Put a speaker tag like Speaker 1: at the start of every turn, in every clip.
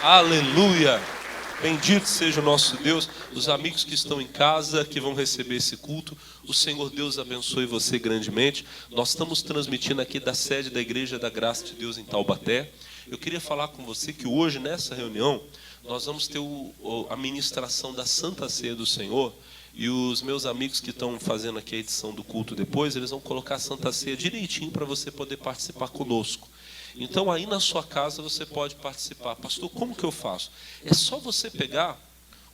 Speaker 1: Aleluia! Bendito seja o nosso Deus. Os amigos que estão em casa, que vão receber esse culto, o Senhor Deus abençoe você grandemente. Nós estamos transmitindo aqui da sede da Igreja da Graça de Deus em Taubaté. Eu queria falar com você que hoje, nessa reunião, nós vamos ter a ministração da Santa Ceia do Senhor. E os meus amigos que estão fazendo aqui a edição do culto depois, eles vão colocar a Santa Ceia direitinho para você poder participar conosco. Então aí na sua casa você pode participar. Pastor, como que eu faço? É só você pegar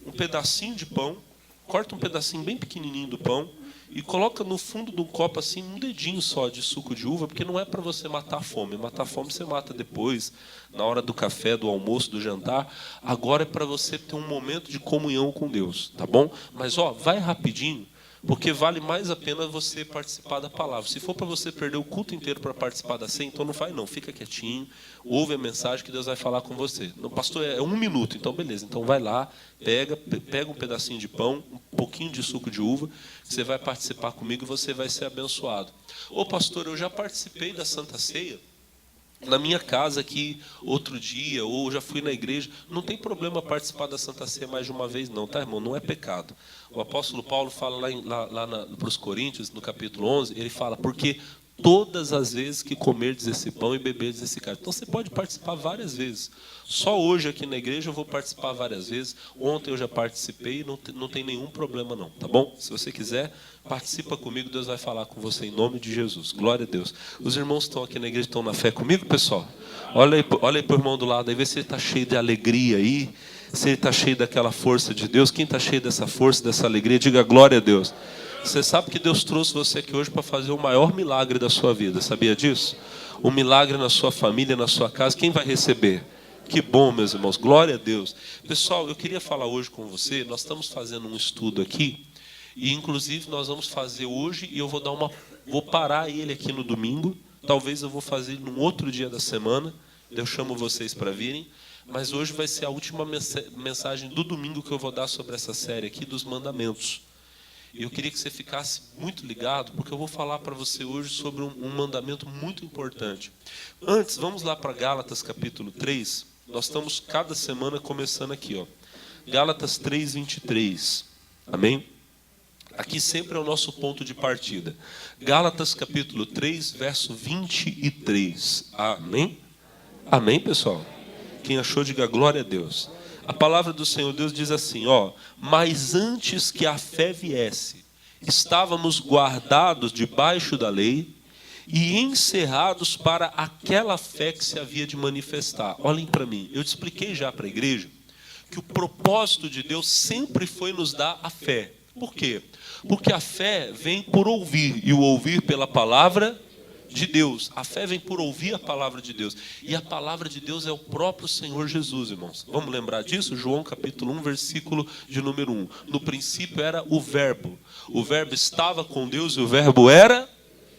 Speaker 1: um pedacinho de pão, corta um pedacinho bem pequenininho do pão e coloca no fundo de um copo assim, um dedinho só de suco de uva, porque não é para você matar a fome. Matar a fome você mata depois, na hora do café, do almoço, do jantar. Agora é para você ter um momento de comunhão com Deus, tá bom? Mas vai rapidinho, porque vale mais a pena você participar da palavra. Se for para você perder o culto inteiro para participar da ceia, então não vai não. Fica quietinho, ouve a mensagem que Deus vai falar com você. No pastor é 1 minuto, então beleza. Então vai lá, pega um pedacinho de pão, um pouquinho de suco de uva, você vai participar comigo e você vai ser abençoado. Ô pastor, eu já participei da Santa Ceia na minha casa aqui outro dia, ou já fui na igreja. Não tem problema participar da Santa Ceia mais de uma vez não, tá, irmão? Não é pecado. O apóstolo Paulo fala para os Coríntios, no capítulo 11, ele fala, porque todas as vezes que comerdes esse pão e beberdes esse cálice. Então você pode participar várias vezes. Só hoje aqui na igreja eu vou participar várias vezes. Ontem eu já participei e não tem nenhum problema não, tá bom? Se você quiser, participa comigo, Deus vai falar com você em nome de Jesus. Glória a Deus. Os irmãos que estão aqui na igreja estão na fé comigo, pessoal? Olha aí para o irmão do lado, aí vê se ele está cheio de alegria aí, se ele está cheio daquela força de Deus. Quem está cheio dessa força, dessa alegria, diga glória a Deus. Você sabe que Deus trouxe você aqui hoje para fazer o maior milagre da sua vida, sabia disso? Um milagre na sua família, na sua casa, quem vai receber? Que bom, meus irmãos, glória a Deus. Pessoal, eu queria falar hoje com você, nós estamos fazendo um estudo aqui, e inclusive nós vamos fazer hoje, e eu vou parar ele aqui no domingo, talvez eu vou fazer num outro dia da semana, eu chamo vocês para virem, mas hoje vai ser a última mensagem do domingo que eu vou dar sobre essa série aqui dos mandamentos. Eu queria que você ficasse muito ligado, porque eu vou falar para você hoje sobre um mandamento muito importante. Antes, vamos lá para Gálatas capítulo 3. Nós estamos cada semana começando aqui, Gálatas 3, 23. Amém? Aqui sempre é o nosso ponto de partida. Gálatas capítulo 3, verso 23. Amém? Amém, pessoal? Quem achou, diga glória a Deus. A palavra do Senhor Deus diz assim, mas antes que a fé viesse, estávamos guardados debaixo da lei e encerrados para aquela fé que se havia de manifestar. Olhem para mim, eu te expliquei já para a igreja que o propósito de Deus sempre foi nos dar a fé. Por quê? Porque a fé vem por ouvir, e o ouvir pela palavra de Deus. A fé vem por ouvir a palavra de Deus. E a palavra de Deus é o próprio Senhor Jesus, irmãos. Vamos lembrar disso? João capítulo 1, versículo de número 1. No princípio era o verbo. O verbo estava com Deus e o verbo era...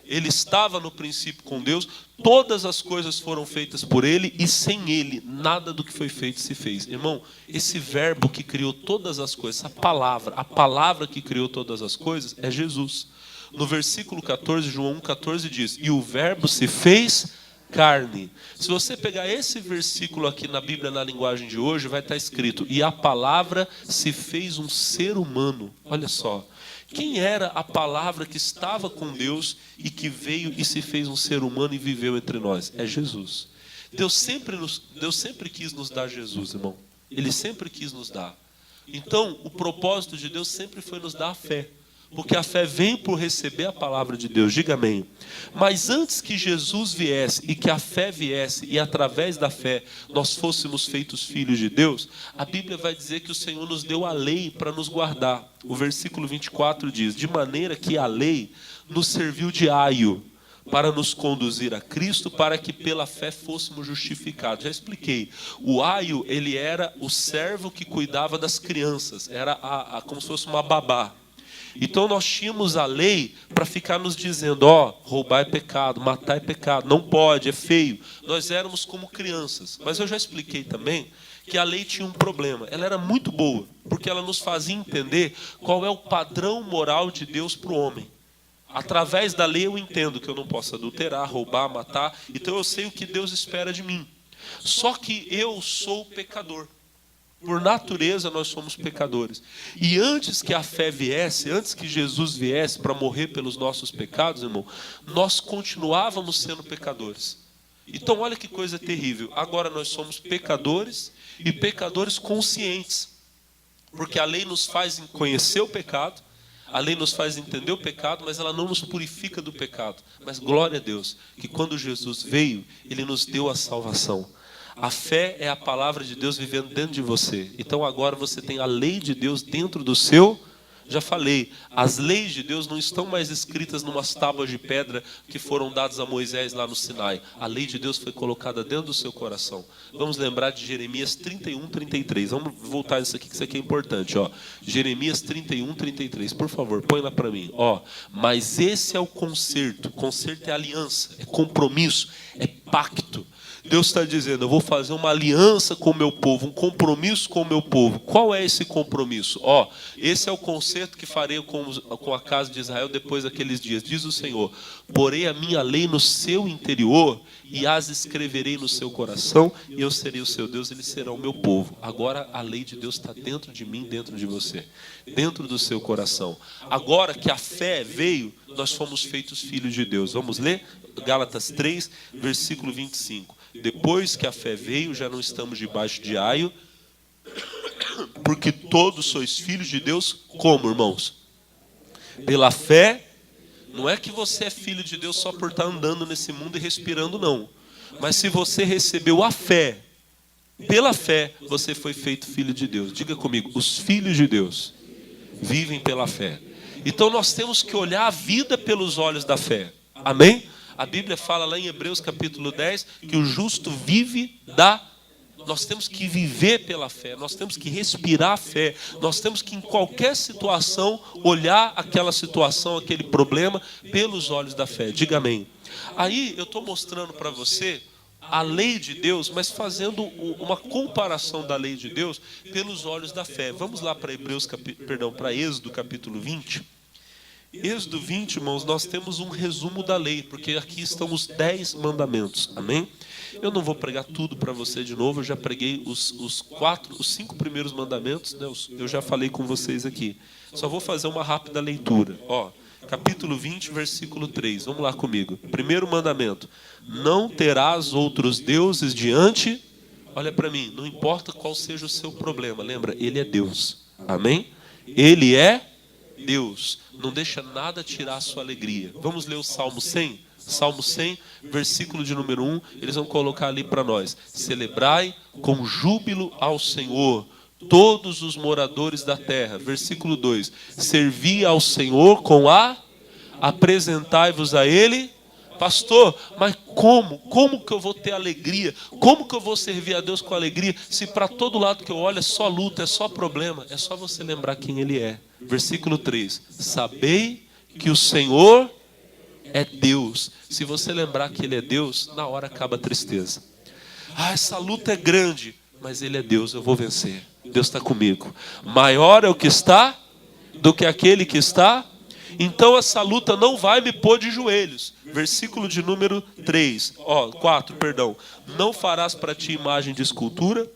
Speaker 1: Ele estava no princípio com Deus. Todas as coisas foram feitas por Ele e sem Ele nada do que foi feito se fez. Irmão, esse verbo que criou todas as coisas, a palavra que criou todas as coisas é Jesus. No versículo 14, João 1,14 diz, e o verbo se fez carne. Se você pegar esse versículo aqui na Bíblia, na linguagem de hoje, vai estar escrito, e a palavra se fez um ser humano. Olha só, quem era a palavra que estava com Deus e que veio e se fez um ser humano e viveu entre nós? É Jesus. Deus sempre quis nos dar Jesus, irmão. Ele sempre quis nos dar. Então, o propósito de Deus sempre foi nos dar a fé. Porque a fé vem por receber a palavra de Deus, diga amém. Mas antes que Jesus viesse e que a fé viesse e através da fé nós fôssemos feitos filhos de Deus, a Bíblia vai dizer que o Senhor nos deu a lei para nos guardar. O versículo 24 diz, de maneira que a lei nos serviu de aio para nos conduzir a Cristo, para que pela fé fôssemos justificados. Já expliquei, o aio ele era o servo que cuidava das crianças, era como se fosse uma babá. Então nós tínhamos a lei para ficar nos dizendo, roubar é pecado, matar é pecado, não pode, é feio. Nós éramos como crianças. Mas eu já expliquei também que a lei tinha um problema. Ela era muito boa, porque ela nos fazia entender qual é o padrão moral de Deus para o homem. Através da lei eu entendo que eu não posso adulterar, roubar, matar. Então eu sei o que Deus espera de mim. Só que eu sou pecador. Por natureza nós somos pecadores. E antes que a fé viesse, antes que Jesus viesse para morrer pelos nossos pecados, irmão, nós continuávamos sendo pecadores. Então olha que coisa terrível. Agora nós somos pecadores e pecadores conscientes. Porque a lei nos faz conhecer o pecado, a lei nos faz entender o pecado, mas ela não nos purifica do pecado. Mas glória a Deus, que quando Jesus veio, Ele nos deu a salvação. A fé é a palavra de Deus vivendo dentro de você. Então agora você tem a lei de Deus dentro do seu. Já falei, as leis de Deus não estão mais escritas numas tábuas de pedra que foram dadas a Moisés lá no Sinai. A lei de Deus foi colocada dentro do seu coração. Vamos lembrar de Jeremias 31, 33. Vamos voltar nisso aqui, que isso aqui é importante. Ó. Jeremias 31, 33. Por favor, põe lá para mim. Ó. Mas esse é o concerto. Concerto é aliança, é compromisso, é pacto. Deus está dizendo, eu vou fazer uma aliança com o meu povo, um compromisso com o meu povo. Qual é esse compromisso? Esse é o concerto que farei com a casa de Israel depois daqueles dias. Diz o Senhor, porei a minha lei no seu interior e as escreverei no seu coração e eu serei o seu Deus, eles serão o meu povo. Agora a lei de Deus está dentro de mim, dentro de você, dentro do seu coração. Agora que a fé veio, nós fomos feitos filhos de Deus. Vamos ler? Gálatas 3, versículo 25. Depois que a fé veio, já não estamos debaixo de aio, porque todos sois filhos de Deus, como, irmãos? Pela fé. Não é que você é filho de Deus só por estar andando nesse mundo e respirando, não. Mas se você recebeu a fé, pela fé, você foi feito filho de Deus. Diga comigo, os filhos de Deus vivem pela fé. Então nós temos que olhar a vida pelos olhos da fé. Amém? A Bíblia fala lá em Hebreus capítulo 10 que o justo vive da... Nós temos que viver pela fé, nós temos que respirar a fé, nós temos que em qualquer situação olhar aquela situação, aquele problema pelos olhos da fé. Diga amém. Aí eu estou mostrando para você a lei de Deus, mas fazendo uma comparação da lei de Deus pelos olhos da fé. Vamos lá para para Êxodo capítulo 20. Êxodo 20, irmãos, nós temos um resumo da lei, porque aqui estão os 10 mandamentos, amém? Eu não vou pregar tudo para você de novo, eu já preguei os 5 primeiros mandamentos, né? Eu já falei com vocês aqui. Só vou fazer uma rápida leitura. Capítulo 20, versículo 3, vamos lá comigo. Primeiro mandamento, não terás outros deuses diante, olha para mim, não importa qual seja o seu problema, lembra, Ele é Deus, amém? Ele é Deus, não deixa nada tirar a sua alegria. Vamos ler o Salmo 100? Salmo 100, versículo de número 1, eles vão colocar ali para nós. Celebrai com júbilo ao Senhor, todos os moradores da terra. Versículo 2, servi ao Senhor apresentai-vos a Ele. Pastor, mas como que eu vou ter alegria? Como que eu vou servir a Deus com alegria? Se para todo lado que eu olho é só luta, é só problema. É só você lembrar quem Ele é. Versículo 3. Sabei que o Senhor é Deus. Se você lembrar que Ele é Deus, na hora acaba a tristeza. Essa luta é grande, mas Ele é Deus, eu vou vencer. Deus está comigo. Maior é o que está do que aquele que está. Então essa luta não vai me pôr de joelhos. Versículo de número 4, perdão. Não farás para ti imagem de escultura,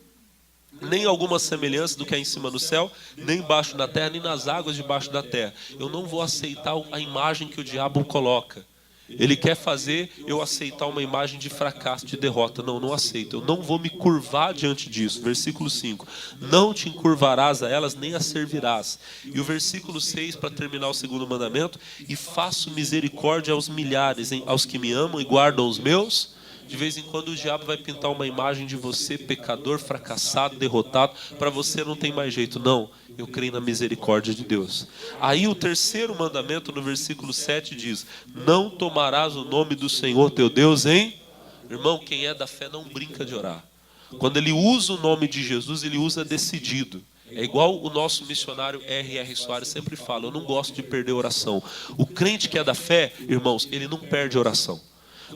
Speaker 1: nem alguma semelhança do que há em cima no céu, nem embaixo da terra, nem nas águas debaixo da terra. Eu não vou aceitar a imagem que o diabo coloca. Ele quer fazer eu aceitar uma imagem de fracasso, de derrota. Não aceito. Eu não vou me curvar diante disso. Versículo 5. Não te encurvarás a elas, nem as servirás. E o versículo 6, para terminar o segundo mandamento. E faço misericórdia aos milhares, aos que me amam e guardam os meus. De vez em quando o diabo vai pintar uma imagem de você, pecador, fracassado, derrotado. Para você não tem mais jeito. Não, eu creio na misericórdia de Deus. Aí o terceiro mandamento, no versículo 7, diz: não tomarás o nome do Senhor teu Deus em... Irmão, quem é da fé não brinca de orar. Quando ele usa o nome de Jesus, ele usa decidido. É igual o nosso missionário R.R. Soares sempre fala, eu não gosto de perder oração. O crente que é da fé, irmãos, ele não perde oração.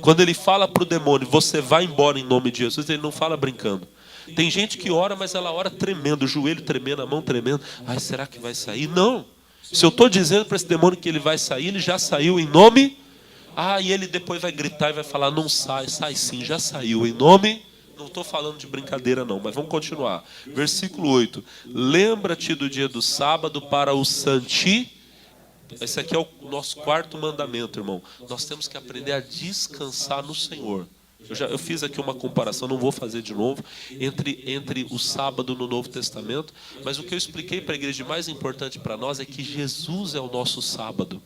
Speaker 1: Quando ele fala para o demônio, você vai embora em nome de Jesus, ele não fala brincando. Tem gente que ora, mas ela ora tremendo, o joelho tremendo, a mão tremendo. Ai, será que vai sair? Não. Se eu estou dizendo para esse demônio que ele vai sair, ele já saiu em nome... e ele depois vai gritar e vai falar, não sai, sai sim, já saiu em nome Não estou falando de brincadeira não, mas vamos continuar. Versículo 8. Lembra-te do dia do sábado para o santificar. Esse aqui é o nosso quarto mandamento, irmão. Nós temos que aprender a descansar no Senhor. Eu fiz aqui uma comparação, não vou fazer de novo, entre o sábado no Novo Testamento, mas o que eu expliquei para a igreja de mais importante para nós é que Jesus é o nosso sábado.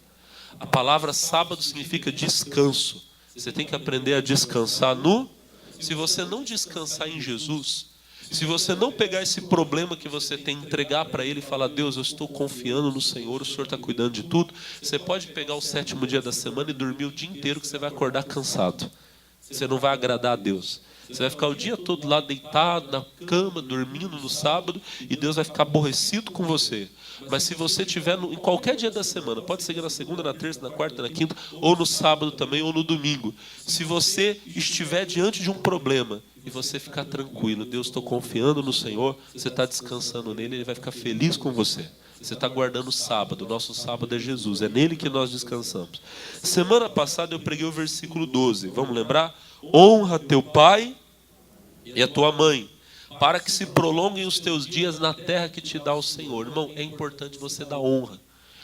Speaker 1: A palavra sábado significa descanso. Você tem que aprender a descansar no... Se você não descansar em Jesus, se você não pegar esse problema que você tem, entregar para Ele e falar, Deus, eu estou confiando no Senhor, o Senhor está cuidando de tudo, você pode pegar o 7º dia da semana e dormir o dia inteiro que você vai acordar cansado. Você não vai agradar a Deus. Você vai ficar o dia todo lá deitado na cama, dormindo no sábado, e Deus vai ficar aborrecido com você. Mas se você estiver em qualquer dia da semana, pode ser na segunda, na terça, na quarta, na quinta, ou no sábado também, ou no domingo. Se você estiver diante de um problema e você ficar tranquilo, Deus, estou confiando no Senhor, você está descansando nele, Ele vai ficar feliz com você. Você está guardando o sábado. O nosso sábado é Jesus. É nele que nós descansamos. Semana passada eu preguei o versículo 12. Vamos lembrar? Honra teu pai e a tua mãe, para que se prolonguem os teus dias na terra que te dá o Senhor. Irmão, é importante você dar honra.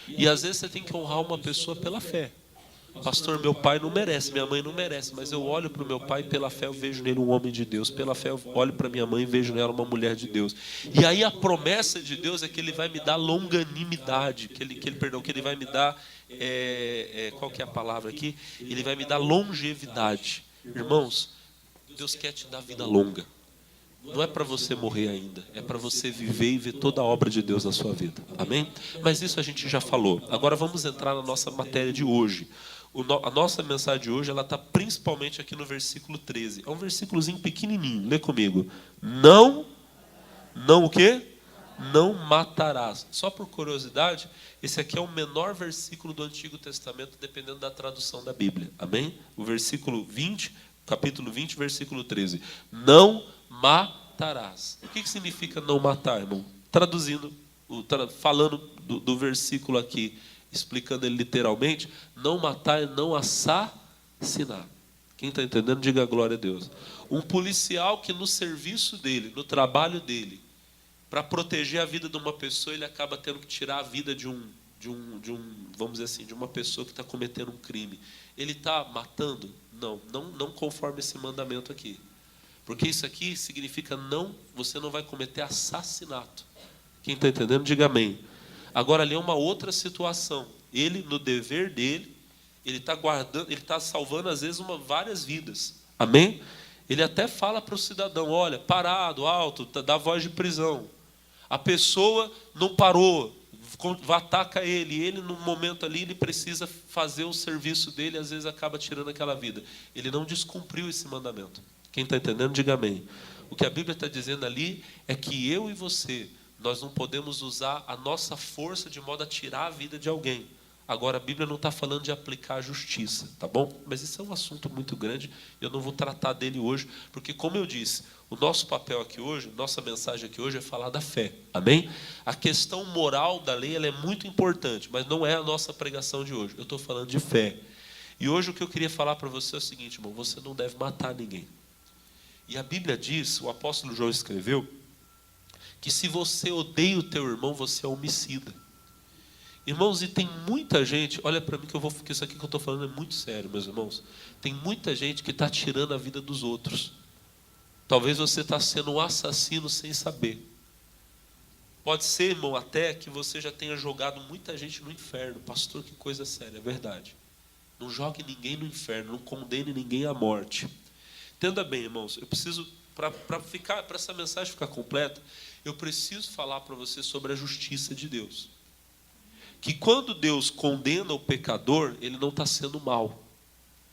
Speaker 1: E às vezes você tem que honrar uma pessoa pela fé. Pastor, meu pai não merece, minha mãe não merece, mas eu olho para o meu pai e pela fé eu vejo nele um homem de Deus. Pela fé eu olho para minha mãe e vejo nela uma mulher de Deus. E aí a promessa de Deus é que Ele vai me dar longanimidade, que Ele vai me dar, qual que é a palavra aqui? Ele vai me dar longevidade. Irmãos, Deus quer te dar vida longa. Não é para você morrer ainda, é para você viver e ver toda a obra de Deus na sua vida. Amém? Mas isso a gente já falou. Agora vamos entrar na nossa matéria de hoje. A nossa mensagem de hoje, ela está principalmente aqui no versículo 13. É um versículozinho pequenininho. Lê comigo. Não o quê? Não matarás. Só por curiosidade, esse aqui é o menor versículo do Antigo Testamento, dependendo da tradução da Bíblia. Amém? O versículo 20, capítulo 20, versículo 13. Não matarás. O que significa não matar, irmão? Traduzindo, falando do versículo aqui, explicando ele literalmente, não matar é não assassinar. Quem está entendendo, diga glória a Deus. Um policial que no serviço dele, no trabalho dele, para proteger a vida de uma pessoa, ele acaba tendo que tirar a vida de um, vamos dizer assim, de uma pessoa que está cometendo um crime. Ele está matando? Não conforme esse mandamento aqui. Porque isso aqui significa você não vai cometer assassinato. Quem está entendendo, diga amém. Agora ali é uma outra situação. Ele, no dever dele, ele está guardando, ele está salvando às vezes várias vidas. Amém? Ele até fala para o cidadão, olha, parado, alto, dá voz de prisão. A pessoa não parou, ataca ele. Ele, no momento ali, ele precisa fazer o serviço dele, às vezes acaba tirando aquela vida. Ele não descumpriu esse mandamento. Quem está entendendo, diga amém. O que a Bíblia está dizendo ali é que eu e você, nós não podemos usar a nossa força de modo a tirar a vida de alguém. Agora, a Bíblia não está falando de aplicar a justiça, tá bom? Mas isso é um assunto muito grande, eu não vou tratar dele hoje, porque, como eu disse, o nosso papel aqui hoje, nossa mensagem aqui hoje é falar da fé, amém? A questão moral da lei, ela é muito importante, mas não é a nossa pregação de hoje. Eu estou falando de fé. E hoje o que eu queria falar para você é o seguinte, irmão, você não deve matar ninguém. E a Bíblia diz, o apóstolo João escreveu, que se você odeia o teu irmão, você é homicida. Irmãos, e tem muita gente, olha para mim que isso aqui que eu estou falando é muito sério, meus irmãos. Tem muita gente que está tirando a vida dos outros. Talvez você está sendo um assassino sem saber. Pode ser, irmão, até que você já tenha jogado muita gente no inferno. Pastor, que coisa séria, é verdade. Não jogue ninguém no inferno, não condene ninguém à morte. Entenda bem, irmãos, eu preciso, para essa mensagem ficar completa, eu preciso falar para você sobre a justiça de Deus. Que quando Deus condena o pecador, Ele não está sendo mau.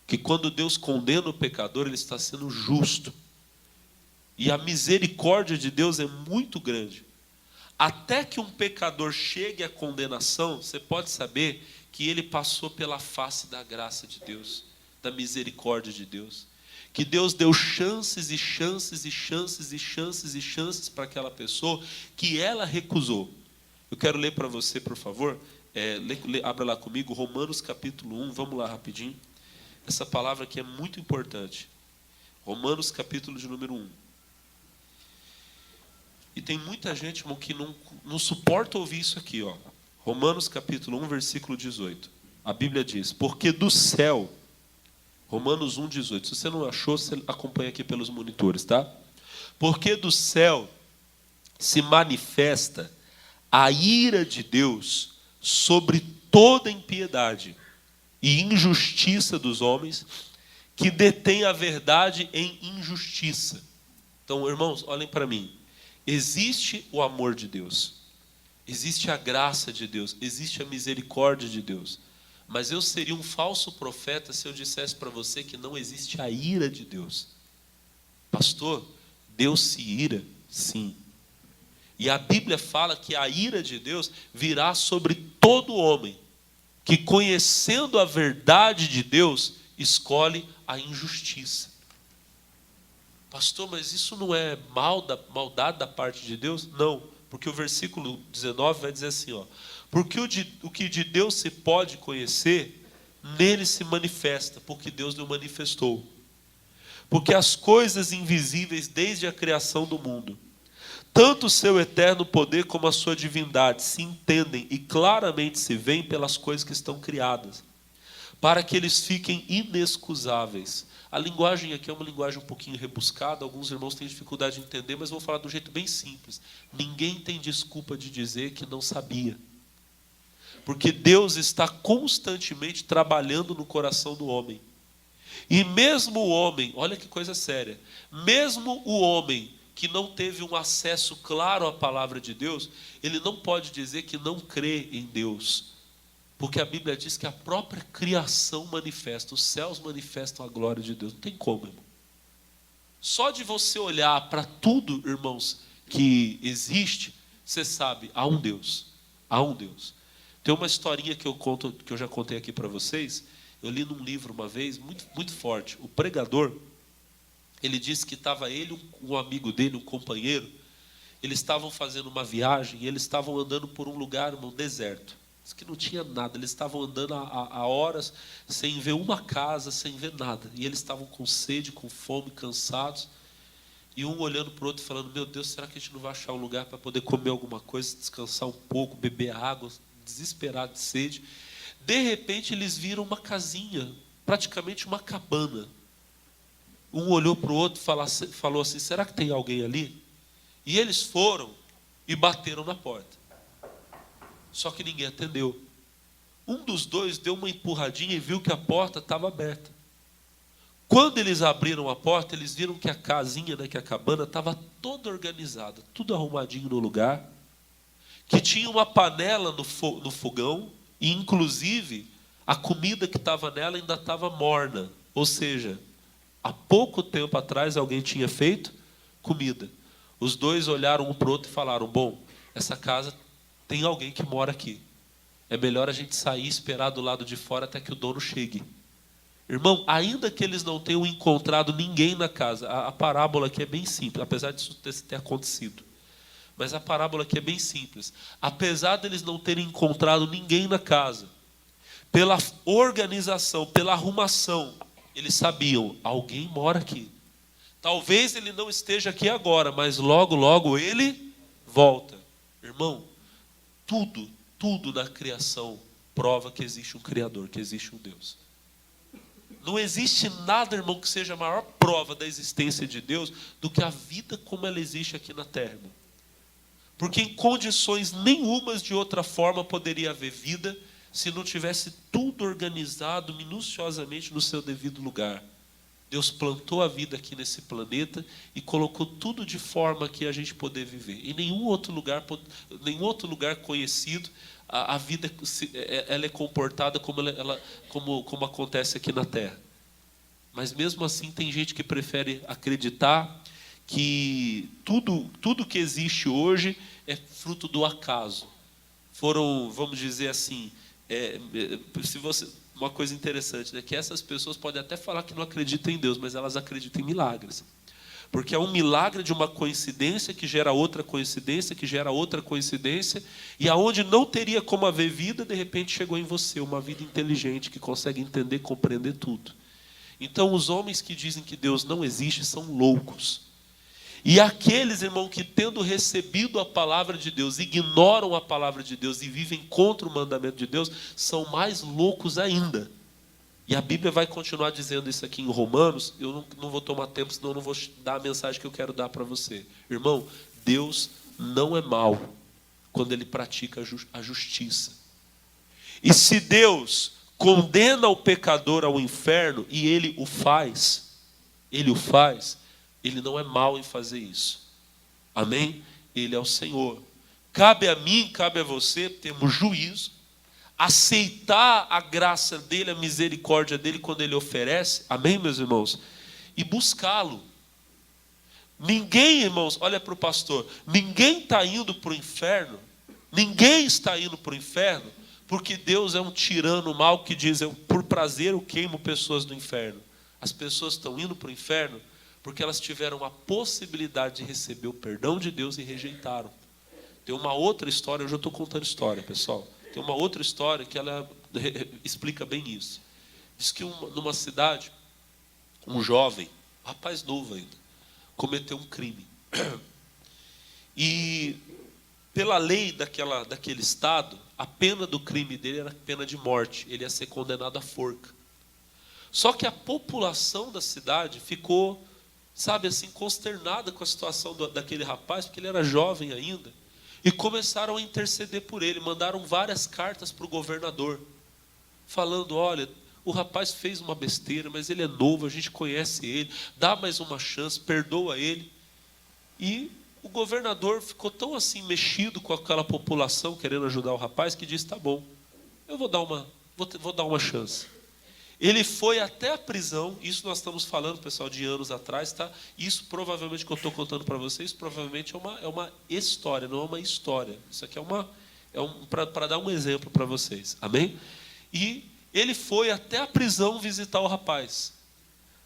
Speaker 1: Que quando Deus condena o pecador, Ele está sendo justo. E a misericórdia de Deus é muito grande. Até que um pecador chegue à condenação, você pode saber que ele passou pela face da graça de Deus, da misericórdia de Deus. Que Deus deu chances e chances e chances e chances e chances para aquela pessoa que ela recusou. Eu quero ler para você, por favor. Abra lá comigo, Romanos capítulo 1. Vamos lá rapidinho. Essa palavra aqui é muito importante. Romanos capítulo de número 1. E tem muita gente, irmão, que não suporta ouvir isso aqui, ó. Romanos capítulo 1, versículo 18. A Bíblia diz, porque do céu, Romanos 1, 18. Se você não achou, você acompanha aqui pelos monitores, tá? Porque do céu se manifesta a ira de Deus sobre toda impiedade e injustiça dos homens que detêm a verdade em injustiça. Então, irmãos, olhem para mim. Existe o amor de Deus, existe a graça de Deus, existe a misericórdia de Deus. Mas eu seria um falso profeta se eu dissesse para você que não existe a ira de Deus. Pastor, Deus se ira? Sim. E a Bíblia fala que a ira de Deus virá sobre todo homem que, conhecendo a verdade de Deus, escolhe a injustiça. Pastor, mas isso não é maldade da parte de Deus? Não, porque o versículo 19 vai dizer assim, ó, porque o que de Deus se pode conhecer, nele se manifesta, porque Deus não manifestou. Porque as coisas invisíveis desde a criação do mundo, tanto o seu eterno poder como a sua divindade, se entendem e claramente se veem pelas coisas que estão criadas, para que eles fiquem inexcusáveis. A linguagem aqui é uma linguagem um pouquinho rebuscada, alguns irmãos têm dificuldade de entender, mas vou falar de um jeito bem simples. Ninguém tem desculpa de dizer que não sabia. Porque Deus está constantemente trabalhando no coração do homem. E mesmo o homem, olha que coisa séria, mesmo o homem que não teve um acesso claro à palavra de Deus, ele não pode dizer que não crê em Deus. Porque a Bíblia diz que a própria criação manifesta, os céus manifestam a glória de Deus. Não tem como, irmão. Só de você olhar para tudo, irmãos, que existe, você sabe, há um Deus. Há um Deus. Tem uma historinha que eu conto, que eu já contei aqui para vocês. Eu li num livro uma vez, muito, muito forte. O pregador, ele disse que estava ele, um amigo dele, um companheiro, eles estavam fazendo uma viagem e eles estavam andando por um lugar, um deserto. Diz que não tinha nada, eles estavam andando há horas sem ver uma casa, sem ver nada. E eles estavam com sede, com fome, cansados. E um olhando para o outro falando, meu Deus, será que a gente não vai achar um lugar para poder comer alguma coisa, descansar um pouco, beber água, desesperado de sede. De repente eles viram uma casinha, praticamente uma cabana. Um olhou para o outro e falou assim, será que tem alguém ali? E eles foram e bateram na porta. Só que ninguém atendeu. Um dos dois deu uma empurradinha e viu que a porta estava aberta. Quando eles abriram a porta, eles viram que a casinha, que a cabana, estava toda organizada, tudo arrumadinho no lugar, que tinha uma panela no fogão, e inclusive a comida que estava nela ainda estava morna. Ou seja, há pouco tempo atrás alguém tinha feito comida. Os dois olharam um para o outro e falaram, bom, essa casa tem alguém que mora aqui. É melhor a gente sair e esperar do lado de fora até que o dono chegue. Irmão, ainda que eles não tenham encontrado ninguém na casa, a parábola aqui é bem simples, apesar disso ter acontecido. Mas a parábola aqui é bem simples. Apesar deles não terem encontrado ninguém na casa, pela organização, pela arrumação, eles sabiam, alguém mora aqui. Talvez ele não esteja aqui agora, mas logo, logo ele volta. Irmão, tudo na criação prova que existe um Criador, que existe um Deus. Não existe nada, irmão, que seja a maior prova da existência de Deus do que a vida como ela existe aqui na terra, irmão. Porque em condições nenhumas de outra forma poderia haver vida se não tivesse tudo organizado minuciosamente no seu devido lugar. Deus plantou a vida aqui nesse planeta e colocou tudo de forma que a gente poder viver. Em nenhum outro lugar conhecido, a vida ela é comportada como acontece aqui na Terra. Mas mesmo assim tem gente que prefere acreditar que tudo que existe hoje é fruto do acaso. Foram, vamos dizer assim, uma coisa interessante, né? Que essas pessoas podem até falar que não acreditam em Deus, mas elas acreditam em milagres. Porque é um milagre de uma coincidência que gera outra coincidência, que gera outra coincidência, e aonde não teria como haver vida, de repente chegou em você uma vida inteligente que consegue entender, compreender tudo. Então os homens que dizem que Deus não existe são loucos. E aqueles, irmão, que tendo recebido a palavra de Deus, ignoram a palavra de Deus e vivem contra o mandamento de Deus, são mais loucos ainda. E a Bíblia vai continuar dizendo isso aqui em Romanos. Eu não vou tomar tempo, senão eu não vou dar a mensagem que eu quero dar para você. Irmão, Deus não é mau quando Ele pratica a justiça. E se Deus condena o pecador ao inferno, e Ele o faz, Ele não é mau em fazer isso. Amém? Ele é o Senhor. Cabe a mim, cabe a você, termos juízo, aceitar a graça dEle, a misericórdia dEle quando Ele oferece, amém, meus irmãos? E buscá-lo. Ninguém, irmãos, olha para o pastor, ninguém está indo para o inferno, ninguém está indo para o inferno, porque Deus é um tirano mau que diz, por prazer eu queimo pessoas do inferno. As pessoas estão indo para o inferno porque elas tiveram a possibilidade de receber o perdão de Deus e rejeitaram. Tem uma outra história, eu já estou contando história, pessoal. Tem uma outra história que ela explica bem isso. Diz que numa cidade, um jovem, rapaz novo ainda, cometeu um crime. E pela lei daquele estado, a pena do crime dele era pena de morte. Ele ia ser condenado à forca. Só que a população da cidade ficou, sabe assim, consternada com a situação daquele rapaz, porque ele era jovem ainda. E começaram a interceder por ele, mandaram várias cartas para o governador, falando, olha, o rapaz fez uma besteira, mas ele é novo, a gente conhece ele, dá mais uma chance, perdoa ele. E o governador ficou tão assim mexido com aquela população, querendo ajudar o rapaz, que disse, tá bom, eu vou dar uma chance. Ele foi até a prisão, isso nós estamos falando, pessoal, de anos atrás, tá? Isso provavelmente que eu estou contando para vocês, provavelmente é uma história, não é uma história. Isso aqui para dar um exemplo para vocês, amém? E ele foi até a prisão visitar o rapaz.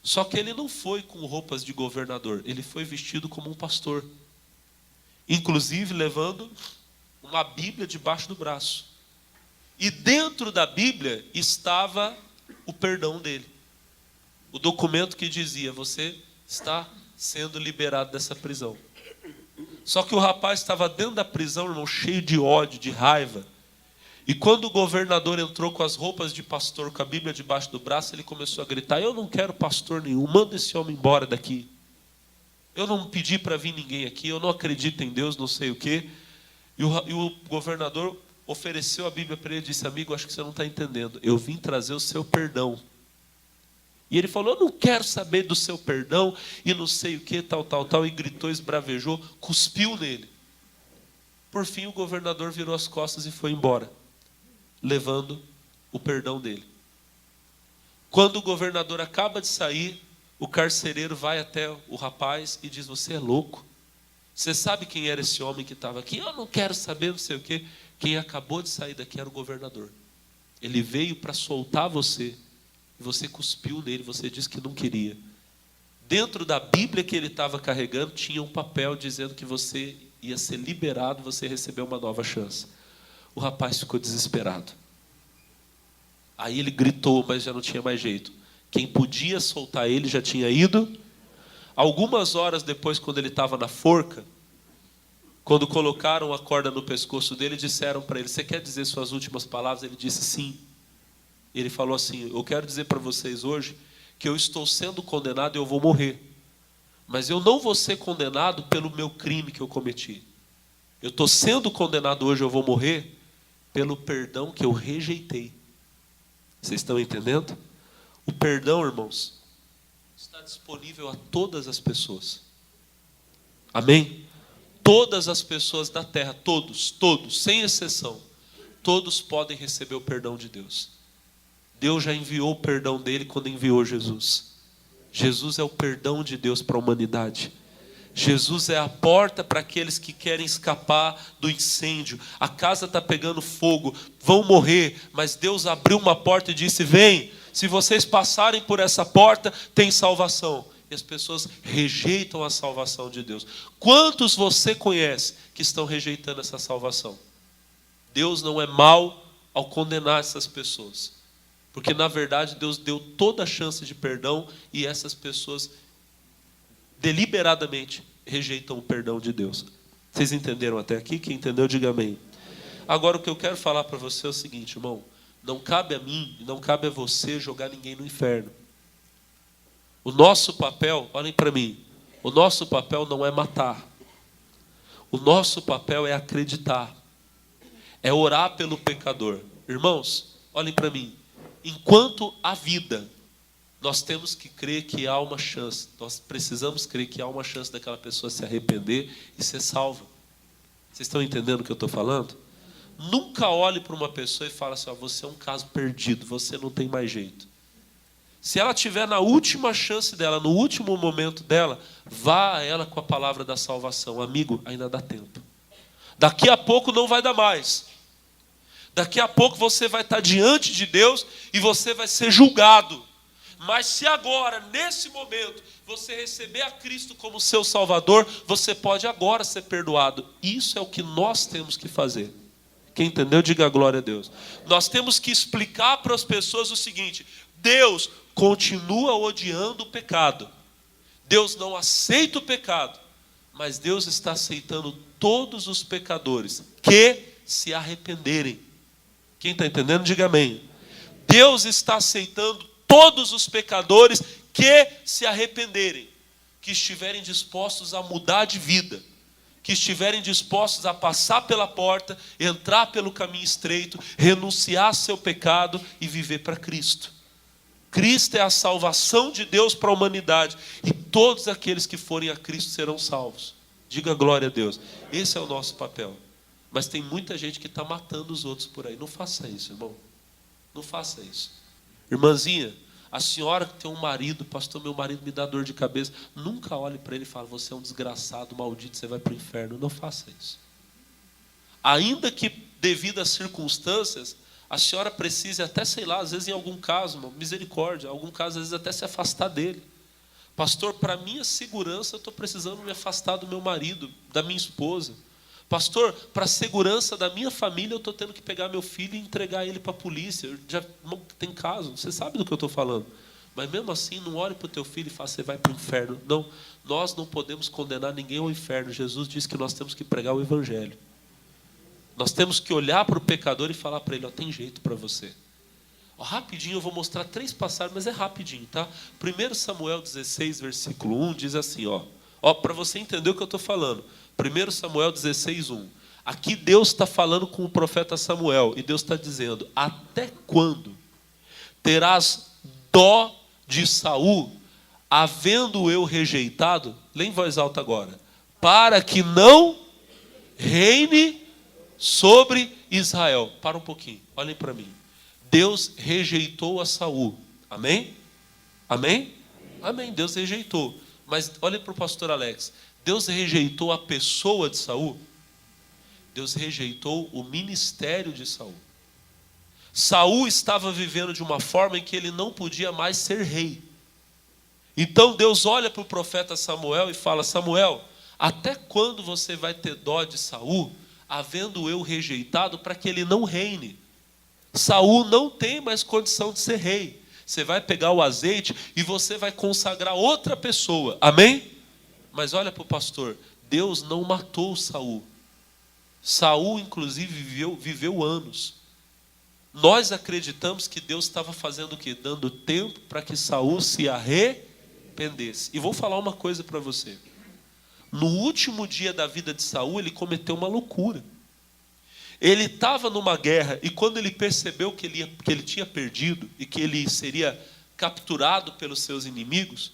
Speaker 1: Só que ele não foi com roupas de governador, ele foi vestido como um pastor. Inclusive levando uma Bíblia debaixo do braço. E dentro da Bíblia estava o perdão dele. O documento que dizia, você está sendo liberado dessa prisão. Só que o rapaz estava dentro da prisão, irmão, cheio de ódio, de raiva. E quando o governador entrou com as roupas de pastor, com a Bíblia debaixo do braço, ele começou a gritar, eu não quero pastor nenhum, manda esse homem embora daqui. Eu não pedi para vir ninguém aqui, eu não acredito em Deus, não sei o quê. E o governador ofereceu a Bíblia para ele e disse, amigo, acho que você não está entendendo. Eu vim trazer o seu perdão. E ele falou, eu não quero saber do seu perdão, e não sei o que, tal, e gritou, esbravejou, cuspiu nele. Por fim, o governador virou as costas e foi embora, levando o perdão dele. Quando o governador acaba de sair, o carcereiro vai até o rapaz e diz, você é louco? Você sabe quem era esse homem que estava aqui? Eu não quero saber, não sei o quê. Quem acabou de sair daqui era o governador. Ele veio para soltar você. E você cuspiu nele, você disse que não queria. Dentro da Bíblia que ele estava carregando, tinha um papel dizendo que você ia ser liberado, você recebeu uma nova chance. O rapaz ficou desesperado. Aí ele gritou, mas já não tinha mais jeito. Quem podia soltar ele já tinha ido. Algumas horas depois, quando ele estava na forca, quando colocaram a corda no pescoço dele, disseram para ele, você quer dizer suas últimas palavras? Ele disse sim. Ele falou assim, eu quero dizer para vocês hoje que eu estou sendo condenado e eu vou morrer. Mas eu não vou ser condenado pelo meu crime que eu cometi. Eu estou sendo condenado hoje, eu vou morrer pelo perdão que eu rejeitei. Vocês estão entendendo? O perdão, irmãos, está disponível a todas as pessoas. Amém? Todas as pessoas da terra, todos, sem exceção, todos podem receber o perdão de Deus. Deus já enviou o perdão dele quando enviou Jesus. Jesus é o perdão de Deus para a humanidade. Jesus é a porta para aqueles que querem escapar do incêndio. A casa está pegando fogo, vão morrer, mas Deus abriu uma porta e disse, vem, se vocês passarem por essa porta, tem salvação. E as pessoas rejeitam a salvação de Deus. Quantos você conhece que estão rejeitando essa salvação? Deus não é mau ao condenar essas pessoas. Porque na verdade Deus deu toda a chance de perdão e essas pessoas deliberadamente rejeitam o perdão de Deus. Vocês entenderam até aqui? Quem entendeu, diga amém. Agora o que eu quero falar para você é o seguinte, irmão. Não cabe a mim e não cabe a você jogar ninguém no inferno. O nosso papel, olhem para mim, o nosso papel não é matar. O nosso papel é acreditar. É orar pelo pecador. Irmãos, olhem para mim. Enquanto há vida, nós temos que crer que há uma chance. Nós precisamos crer que há uma chance daquela pessoa se arrepender e ser salva. Vocês estão entendendo o que eu estou falando? Nunca olhe para uma pessoa e fale assim, você é um caso perdido, você não tem mais jeito. Se ela estiver na última chance dela, no último momento dela, vá a ela com a palavra da salvação. Amigo, ainda dá tempo. Daqui a pouco não vai dar mais. Daqui a pouco você vai estar diante de Deus e você vai ser julgado. Mas se agora, nesse momento, você receber a Cristo como seu Salvador, você pode agora ser perdoado. Isso é o que nós temos que fazer. Quem entendeu, diga glória a Deus. Nós temos que explicar para as pessoas o seguinte: Deus continua odiando o pecado. Deus não aceita o pecado, mas Deus está aceitando todos os pecadores que se arrependerem. Quem está entendendo, diga amém. Deus está aceitando todos os pecadores que se arrependerem, que estiverem dispostos a mudar de vida, que estiverem dispostos a passar pela porta, entrar pelo caminho estreito, renunciar ao seu pecado e viver para Cristo. Cristo é a salvação de Deus para a humanidade, e todos aqueles que forem a Cristo serão salvos. Diga glória a Deus. Esse é o nosso papel. Mas tem muita gente que está matando os outros por aí. Não faça isso, irmão. Não faça isso. Irmãzinha, a senhora que tem um marido, pastor, meu marido me dá dor de cabeça. Nunca olhe para ele e fale, você é um desgraçado, maldito, você vai para o inferno. Não faça isso. Ainda que devido às circunstâncias, a senhora precise até, sei lá, às vezes em algum caso, misericórdia, em algum caso, às vezes até se afastar dele. Pastor, para minha segurança, eu estou precisando me afastar do meu marido, da minha esposa. Pastor, para a segurança da minha família, eu estou tendo que pegar meu filho e entregar ele para a polícia. Já tem caso, você sabe do que eu estou falando. Mas mesmo assim, não olhe para o teu filho e fale, você vai para o inferno. Não, nós não podemos condenar ninguém ao inferno. Jesus disse que nós temos que pregar o evangelho. Nós temos que olhar para o pecador e falar para ele, tem jeito para você. Rapidinho eu vou mostrar 3 passagens, mas é rapidinho, tá? 1 Samuel 16, versículo 1, diz assim, para você entender o que eu estou falando. 1 Samuel 16, 1. Aqui Deus está falando com o profeta Samuel, e Deus está dizendo, até quando terás dó de Saul, havendo eu rejeitado, lê em voz alta agora, para que não reine sobre Israel. Para um pouquinho, olhem para mim. Deus rejeitou a Saul. Amém? Amém? Amém. Deus rejeitou. Mas olhem para o pastor Alex. Deus rejeitou a pessoa de Saul. Deus rejeitou o ministério de Saul. Saul estava vivendo de uma forma em que ele não podia mais ser rei. Então Deus olha para o profeta Samuel e fala, Samuel, até quando você vai ter dó de Saul, havendo eu rejeitado, para que ele não reine? Saul não tem mais condição de ser rei. Você vai pegar o azeite e você vai consagrar outra pessoa. Amém? Mas olha para o pastor, Deus não matou Saul. Saul, inclusive, viveu anos. Nós acreditamos que Deus estava fazendo o quê? Dando tempo para que Saul se arrependesse. E vou falar uma coisa para você. No último dia da vida de Saul, ele cometeu uma loucura. Ele estava numa guerra, e quando ele percebeu que ele tinha perdido, e que ele seria capturado pelos seus inimigos,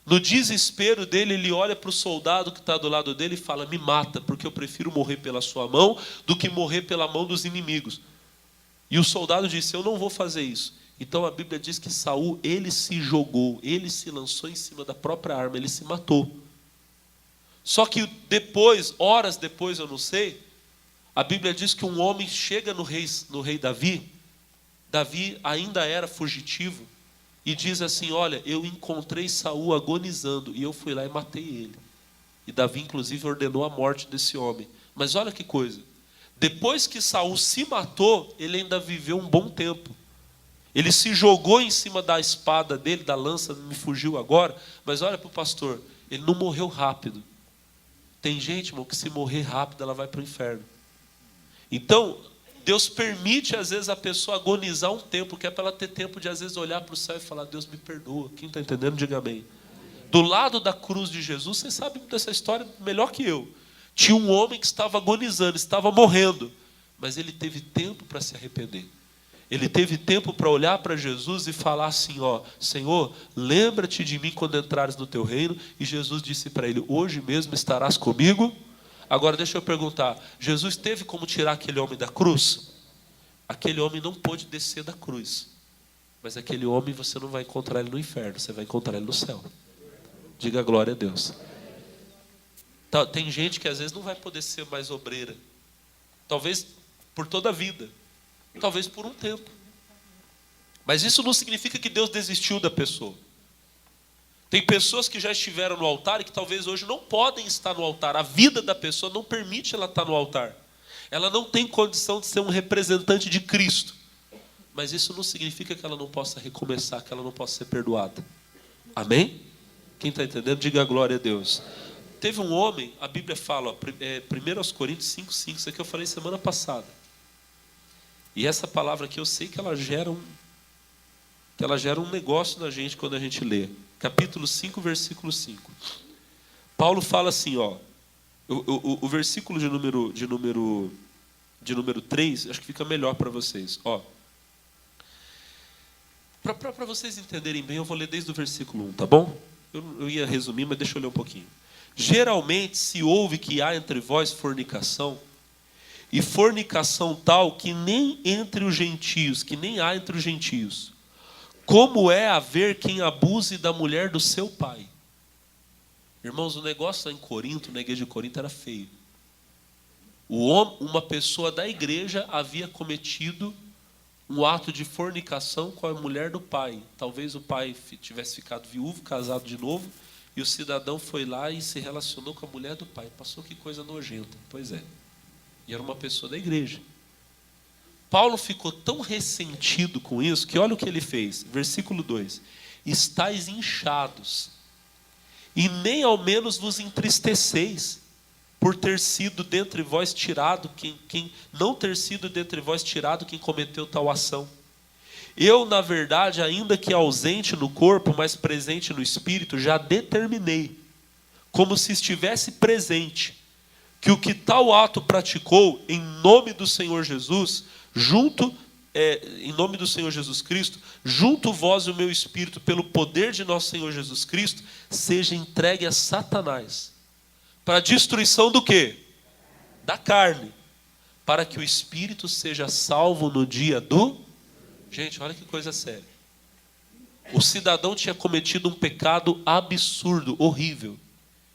Speaker 1: no desespero dele, ele olha para o soldado que está do lado dele e fala, me mata, porque eu prefiro morrer pela sua mão do que morrer pela mão dos inimigos. E o soldado disse, eu não vou fazer isso. Então a Bíblia diz que Saul, ele se jogou, ele se lançou em cima da própria arma, ele se matou. Só que depois, horas depois, eu não sei, a Bíblia diz que um homem chega no rei Davi, Davi ainda era fugitivo, e diz assim, olha, eu encontrei Saul agonizando, e eu fui lá e matei ele. E Davi, inclusive, ordenou a morte desse homem. Mas olha que coisa, depois que Saul se matou, ele ainda viveu um bom tempo. Ele se jogou em cima da espada dele, da lança, me fugiu agora, mas olha para o pastor, ele não morreu rápido. Tem gente, irmão, que se morrer rápido, ela vai para o inferno. Então, Deus permite, às vezes, a pessoa agonizar um tempo, que é para ela ter tempo de, às vezes, olhar para o céu e falar: Deus me perdoa. Quem está entendendo, diga amém. Do lado da cruz de Jesus, vocês sabem dessa história melhor que eu. Tinha um homem que estava agonizando, estava morrendo, mas ele teve tempo para se arrepender. Ele teve tempo para olhar para Jesus e falar assim: ó, Senhor, lembra-te de mim quando entrares no teu reino. E Jesus disse para ele: hoje mesmo estarás comigo. Agora deixa eu perguntar, Jesus teve como tirar aquele homem da cruz? Aquele homem não pôde descer da cruz. Mas aquele homem você não vai encontrar ele no inferno, você vai encontrar ele no céu. Diga glória a Deus. Tá, tem gente que às vezes não vai poder ser mais obreira. Talvez por toda a vida. Talvez por um tempo. Mas isso não significa que Deus desistiu da pessoa. Tem pessoas que já estiveram no altar e que talvez hoje não podem estar no altar. A vida da pessoa não permite ela estar no altar. Ela não tem condição de ser um representante de Cristo. Mas isso não significa que ela não possa recomeçar, que ela não possa ser perdoada. Amém? Quem está entendendo, diga glória a Deus. Teve um homem, a Bíblia fala, 1 Coríntios 5,5, isso aqui eu falei semana passada. E essa palavra aqui eu sei que ela gera um negócio na gente quando a gente lê. Capítulo 5, versículo 5. Paulo fala assim, ó, o versículo de número 3, acho que fica melhor para vocês. Ó, para vocês entenderem bem, eu vou ler desde o versículo 1, tá bom? Eu ia resumir, mas deixa eu ler um pouquinho. Geralmente se ouve que há entre vós fornicação, e fornicação tal que nem entre os gentios, que nem há entre os gentios. Como é haver quem abuse da mulher do seu pai? Irmãos, o negócio lá em Corinto, na igreja de Corinto, era feio. Uma pessoa da igreja havia cometido um ato de fornicação com a mulher do pai. Talvez o pai tivesse ficado viúvo, casado de novo, e o cidadão foi lá e se relacionou com a mulher do pai. Passou que coisa nojenta. Pois é. E era uma pessoa da igreja. Paulo ficou tão ressentido com isso, que olha o que ele fez. Versículo 2. Estais inchados, e nem ao menos vos entristeceis, por ter sido dentre vós tirado, não ter sido dentre vós tirado quem cometeu tal ação. Eu, na verdade, ainda que ausente no corpo, mas presente no espírito, já determinei, como se estivesse presente, que o que tal ato praticou em nome do Senhor Jesus, em nome do Senhor Jesus Cristo, junto vós e o meu espírito, pelo poder de nosso Senhor Jesus Cristo, seja entregue a Satanás, para a destruição do quê? Da carne, para que o espírito seja salvo no dia do... Gente, olha que coisa séria. O cidadão tinha cometido um pecado absurdo, horrível.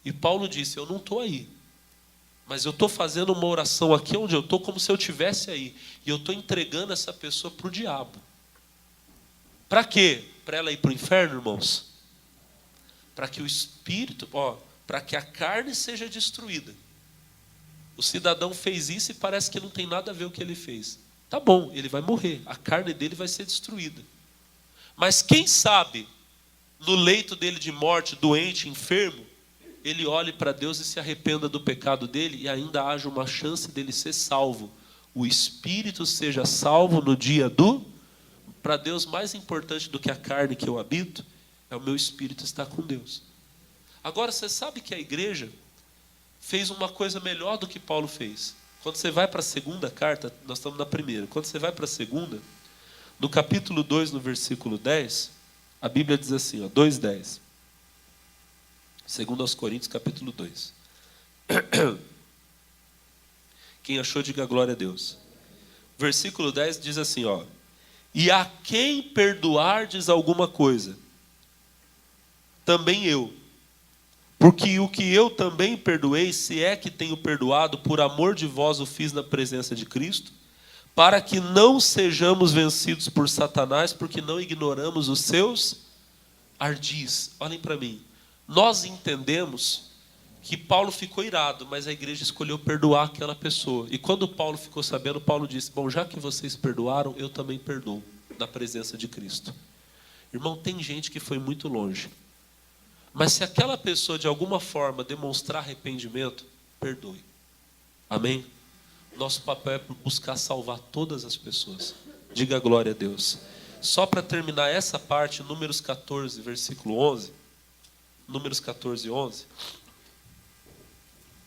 Speaker 1: E Paulo disse: eu não estou aí. Mas eu estou fazendo uma oração aqui onde eu estou, como se eu estivesse aí. E eu estou entregando essa pessoa para o diabo. Para quê? Para ela ir para o inferno, irmãos? Para que o espírito, para que a carne seja destruída. O cidadão fez isso e parece que não tem nada a ver o que ele fez. Tá bom, ele vai morrer. A carne dele vai ser destruída. Mas quem sabe, no leito dele de morte, doente, enfermo, ele olhe para Deus e se arrependa do pecado dele e ainda haja uma chance dele ser salvo. O espírito seja salvo no dia do... Para Deus, mais importante do que a carne que eu habito, é o meu espírito estar com Deus. Agora, você sabe que a igreja fez uma coisa melhor do que Paulo fez. Quando você vai para a segunda carta, nós estamos na primeira. Quando você vai para a segunda, no capítulo 2, no versículo 10, a Bíblia diz assim, 2:10. 2 Coríntios, capítulo 2. Quem achou, diga glória a Deus. Versículo 10 diz assim, e a quem perdoardes alguma coisa, também eu. Porque o que eu também perdoei, se é que tenho perdoado, por amor de vós o fiz na presença de Cristo, para que não sejamos vencidos por Satanás, porque não ignoramos os seus ardis. Olhem para mim. Nós entendemos que Paulo ficou irado, mas a igreja escolheu perdoar aquela pessoa. E quando Paulo ficou sabendo, Paulo disse: bom, já que vocês perdoaram, eu também perdoo, na presença de Cristo. Irmão, tem gente que foi muito longe. Mas se aquela pessoa de alguma forma demonstrar arrependimento, perdoe. Amém? Nosso papel é buscar salvar todas as pessoas. Diga glória a Deus. Só para terminar essa parte, Números 14, versículo 11. Números 14, 11.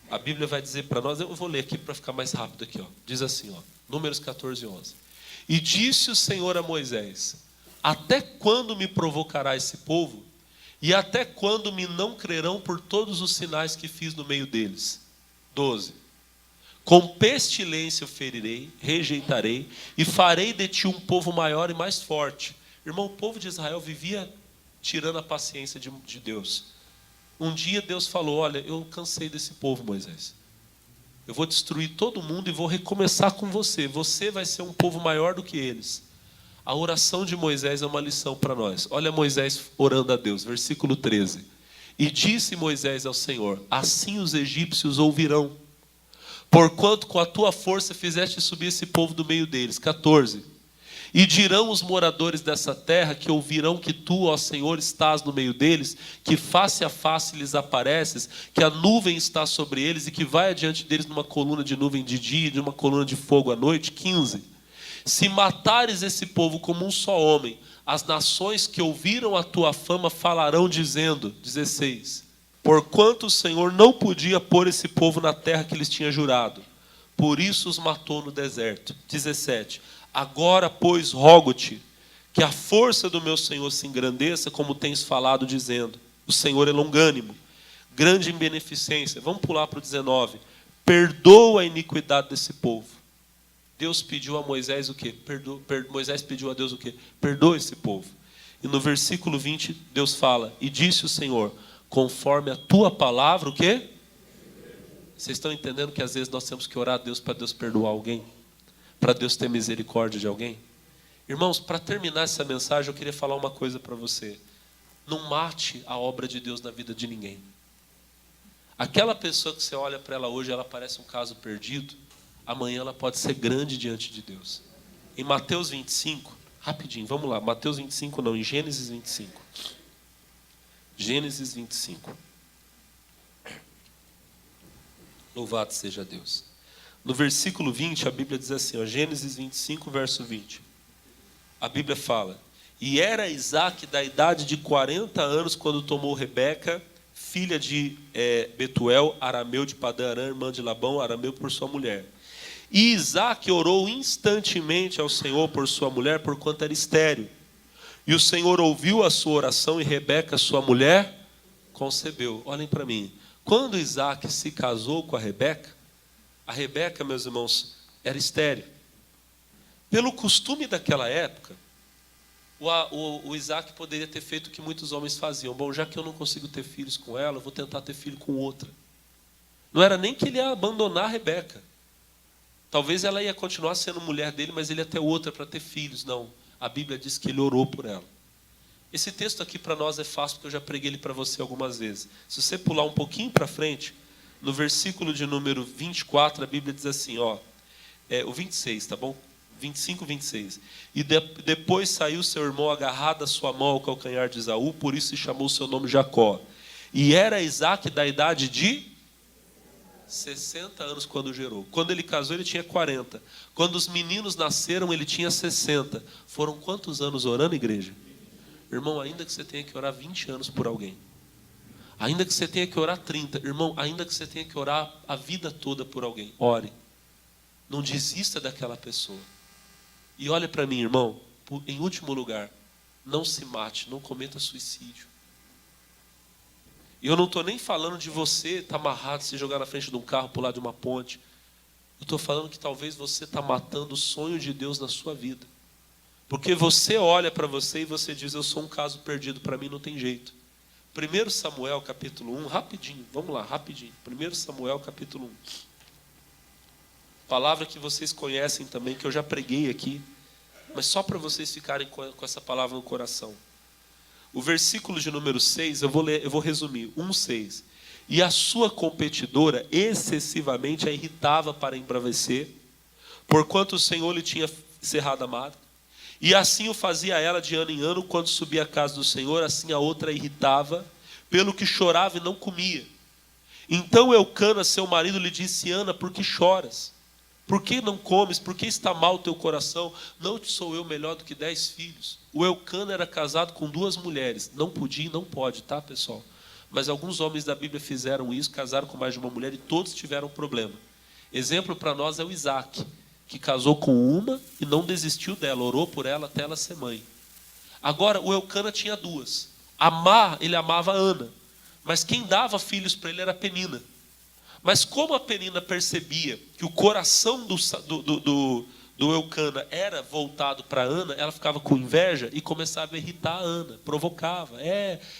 Speaker 1: A Bíblia vai dizer para nós, eu vou ler aqui para ficar mais rápido aqui, ó. Diz assim, ó, Números 14, 11. E disse o Senhor a Moisés: até quando me provocará esse povo? E até quando me não crerão por todos os sinais que fiz no meio deles? 12. Com pestilência eu ferirei, rejeitarei, e farei de ti um povo maior e mais forte. Irmão, o povo de Israel vivia tirando a paciência de Deus. Um dia Deus falou: olha, eu cansei desse povo, Moisés. Eu vou destruir todo mundo e vou recomeçar com você. Você vai ser um povo maior do que eles. A oração de Moisés é uma lição para nós. Olha Moisés orando a Deus, versículo 13. E disse Moisés ao Senhor: assim os egípcios ouvirão, porquanto com a tua força fizeste subir esse povo do meio deles. 14. E dirão os moradores dessa terra, que ouvirão que tu, ó Senhor, estás no meio deles, que face a face lhes apareces, que a nuvem está sobre eles e que vai adiante deles numa coluna de nuvem de dia e de uma coluna de fogo à noite. 15. Se matares esse povo como um só homem, as nações que ouviram a tua fama falarão dizendo. 16. Porquanto o Senhor não podia pôr esse povo na terra que lhes tinha jurado, por isso os matou no deserto. 17. Agora, pois, rogo-te que a força do meu Senhor se engrandeça, como tens falado, dizendo: o Senhor é longânimo, grande em beneficência. Vamos pular para o 19. Perdoa a iniquidade desse povo. Deus pediu a Moisés o quê? Moisés pediu a Deus o quê? Perdoa esse povo. E no versículo 20, Deus fala: e disse o Senhor: conforme a tua palavra, o quê? Vocês estão entendendo que às vezes nós temos que orar a Deus para Deus perdoar alguém? Para Deus ter misericórdia de alguém? Irmãos, para terminar essa mensagem, eu queria falar uma coisa para você. Não mate a obra de Deus na vida de ninguém. Aquela pessoa que você olha para ela hoje, ela parece um caso perdido. Amanhã ela pode ser grande diante de Deus. Em Mateus 25, rapidinho, vamos lá. Mateus 25 não, em Gênesis 25. Gênesis 25. Louvado seja Deus. No versículo 20, a Bíblia diz assim, ó, Gênesis 25, verso 20. A Bíblia fala: e era Isaque da idade de 40 anos quando tomou Rebeca, filha de Betuel, arameu de Padã-Arã, irmã de Labão, arameu, por sua mulher. E Isaque orou instantemente ao Senhor por sua mulher, porquanto era estéril. E o Senhor ouviu a sua oração, e Rebeca, sua mulher, concebeu. Olhem para mim. Quando Isaque se casou com a Rebeca, meus irmãos, era estéril. Pelo costume daquela época, o Isaque poderia ter feito o que muitos homens faziam. Bom, já que eu não consigo ter filhos com ela, eu vou tentar ter filho com outra. Não era nem que ele ia abandonar a Rebeca. Talvez ela ia continuar sendo mulher dele, mas ele ia ter outra para ter filhos. Não, a Bíblia diz que ele orou por ela. Esse texto aqui para nós é fácil, porque eu já preguei ele para você algumas vezes. Se você pular um pouquinho para frente, no versículo de número 24, a Bíblia diz assim, ó, o 26, tá bom? 25, 26. E depois saiu seu irmão agarrado a sua mão ao calcanhar de Esaú, por isso se chamou seu nome Jacó. E era Isaque da idade de 60 anos quando gerou. Quando ele casou, ele tinha 40. Quando os meninos nasceram, ele tinha 60. Foram quantos anos orando, igreja? Irmão, ainda que você tenha que orar 20 anos por alguém, ainda que você tenha que orar 30, irmão, ainda que você tenha que orar a vida toda por alguém, ore. Não desista daquela pessoa. E olha para mim, irmão, em último lugar, não se mate, não cometa suicídio. E eu não estou nem falando de você estar amarrado, se jogar na frente de um carro, pular de uma ponte. Eu estou falando que talvez você está matando o sonho de Deus na sua vida. Porque você olha para você e você diz: eu sou um caso perdido, para mim não tem jeito. 1 Samuel capítulo 1, rapidinho, vamos lá, rapidinho. 1 Samuel capítulo 1. Palavra que vocês conhecem também, que eu já preguei aqui, mas só para vocês ficarem com essa palavra no coração. O versículo de número 6, eu vou resumir, 1:6. E a sua competidora excessivamente a irritava para embravecer, porquanto o Senhor lhe tinha cerrado a madre. E assim o fazia ela de ano em ano, quando subia à casa do Senhor, assim a outra a irritava, pelo que chorava e não comia. Então Eucana, seu marido, lhe disse: Ana, por que choras? Por que não comes? Por que está mal o teu coração? Não te sou eu melhor do que 10 filhos? O Eucana era casado com 2 mulheres. Não podia e não pode, tá, pessoal? Mas alguns homens da Bíblia fizeram isso, casaram com mais de uma mulher e todos tiveram problema. Exemplo para nós é o Isaac, que casou com uma e não desistiu dela, orou por ela até ela ser mãe. Agora, o Eucana tinha 2. Ele amava a Ana, mas quem dava filhos para ele era a Penina. Mas como a Penina percebia que o coração do Eucana era voltado para Ana, ela ficava com inveja e começava a irritar a Ana, provocava.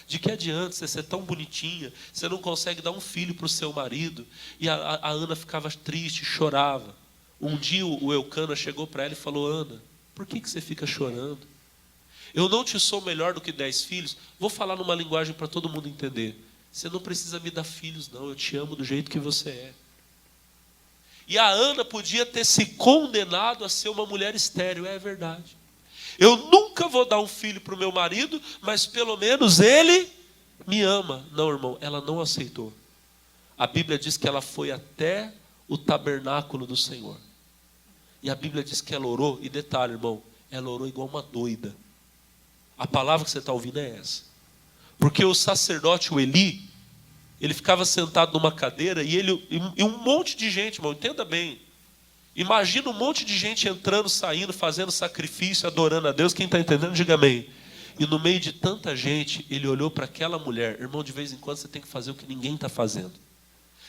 Speaker 1: De que adianta você ser tão bonitinha, você não consegue dar um filho para o seu marido? E a Ana ficava triste, chorava. Um dia o Eucana chegou para ela e falou: Ana, por que você fica chorando? Eu não te sou melhor do que 10 filhos? Vou falar numa linguagem para todo mundo entender. Você não precisa me dar filhos, não. Eu te amo do jeito que você é. E a Ana podia ter se condenado a ser uma mulher estéril. É verdade. Eu nunca vou dar um filho para o meu marido, mas pelo menos ele me ama. Não, irmão, ela não aceitou. A Bíblia diz que ela foi até o tabernáculo do Senhor. E a Bíblia diz que ela orou. E detalhe, irmão, ela orou igual uma doida. A palavra que você está ouvindo é essa. Porque o sacerdote, o Eli, ele ficava sentado numa cadeira e um monte de gente, irmão, entenda bem. Imagina um monte de gente entrando, saindo, fazendo sacrifício, adorando a Deus. Quem está entendendo, diga amém. E no meio de tanta gente, ele olhou para aquela mulher. Irmão, de vez em quando você tem que fazer o que ninguém está fazendo.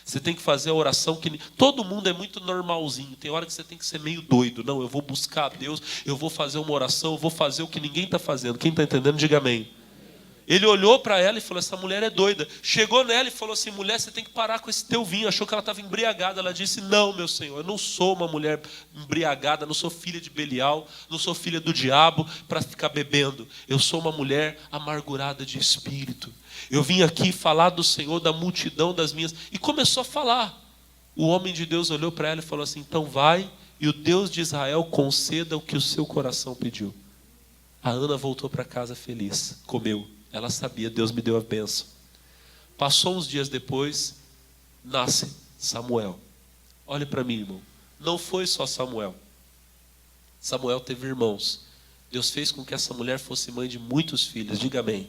Speaker 1: Você tem que fazer a oração que... Todo mundo é muito normalzinho. Tem hora que você tem que ser meio doido. Não, eu vou buscar a Deus, eu vou fazer uma oração, eu vou fazer o que ninguém está fazendo. Quem está entendendo, diga amém. Ele olhou para ela e falou: essa mulher é doida. Chegou nela e falou assim: mulher, você tem que parar com esse teu vinho. Achou que ela estava embriagada. Ela disse: não, meu senhor, eu não sou uma mulher embriagada, não sou filha de Belial, não sou filha do diabo para ficar bebendo. Eu sou uma mulher amargurada de espírito. Eu vim aqui falar do Senhor, da multidão das minhas... E começou a falar. O homem de Deus olhou para ela e falou assim: então vai, e o Deus de Israel conceda o que o seu coração pediu. A Ana voltou para casa feliz, comeu. Ela sabia, Deus me deu a bênção. Passou uns dias depois, nasce Samuel. Olhe para mim, irmão. Não foi só Samuel. Samuel teve irmãos. Deus fez com que essa mulher fosse mãe de muitos filhos. Diga amém.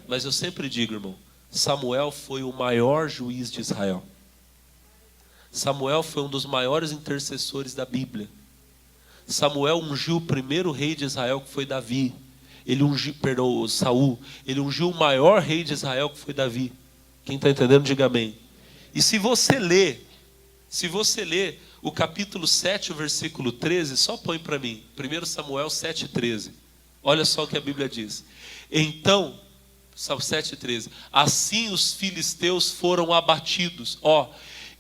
Speaker 1: Mas eu sempre digo, irmão, Samuel foi o maior juiz de Israel. Samuel foi um dos maiores intercessores da Bíblia. Samuel ungiu o primeiro rei de Israel, que foi Davi. Ele ungiu, Saul. Ele ungiu o maior rei de Israel, que foi Davi. Quem está entendendo, diga amém. E se você ler o capítulo 7, o versículo 13, só põe para mim, 1 Samuel 7,13. Olha só o que a Bíblia diz. Então, 7,13. Assim os filisteus foram abatidos,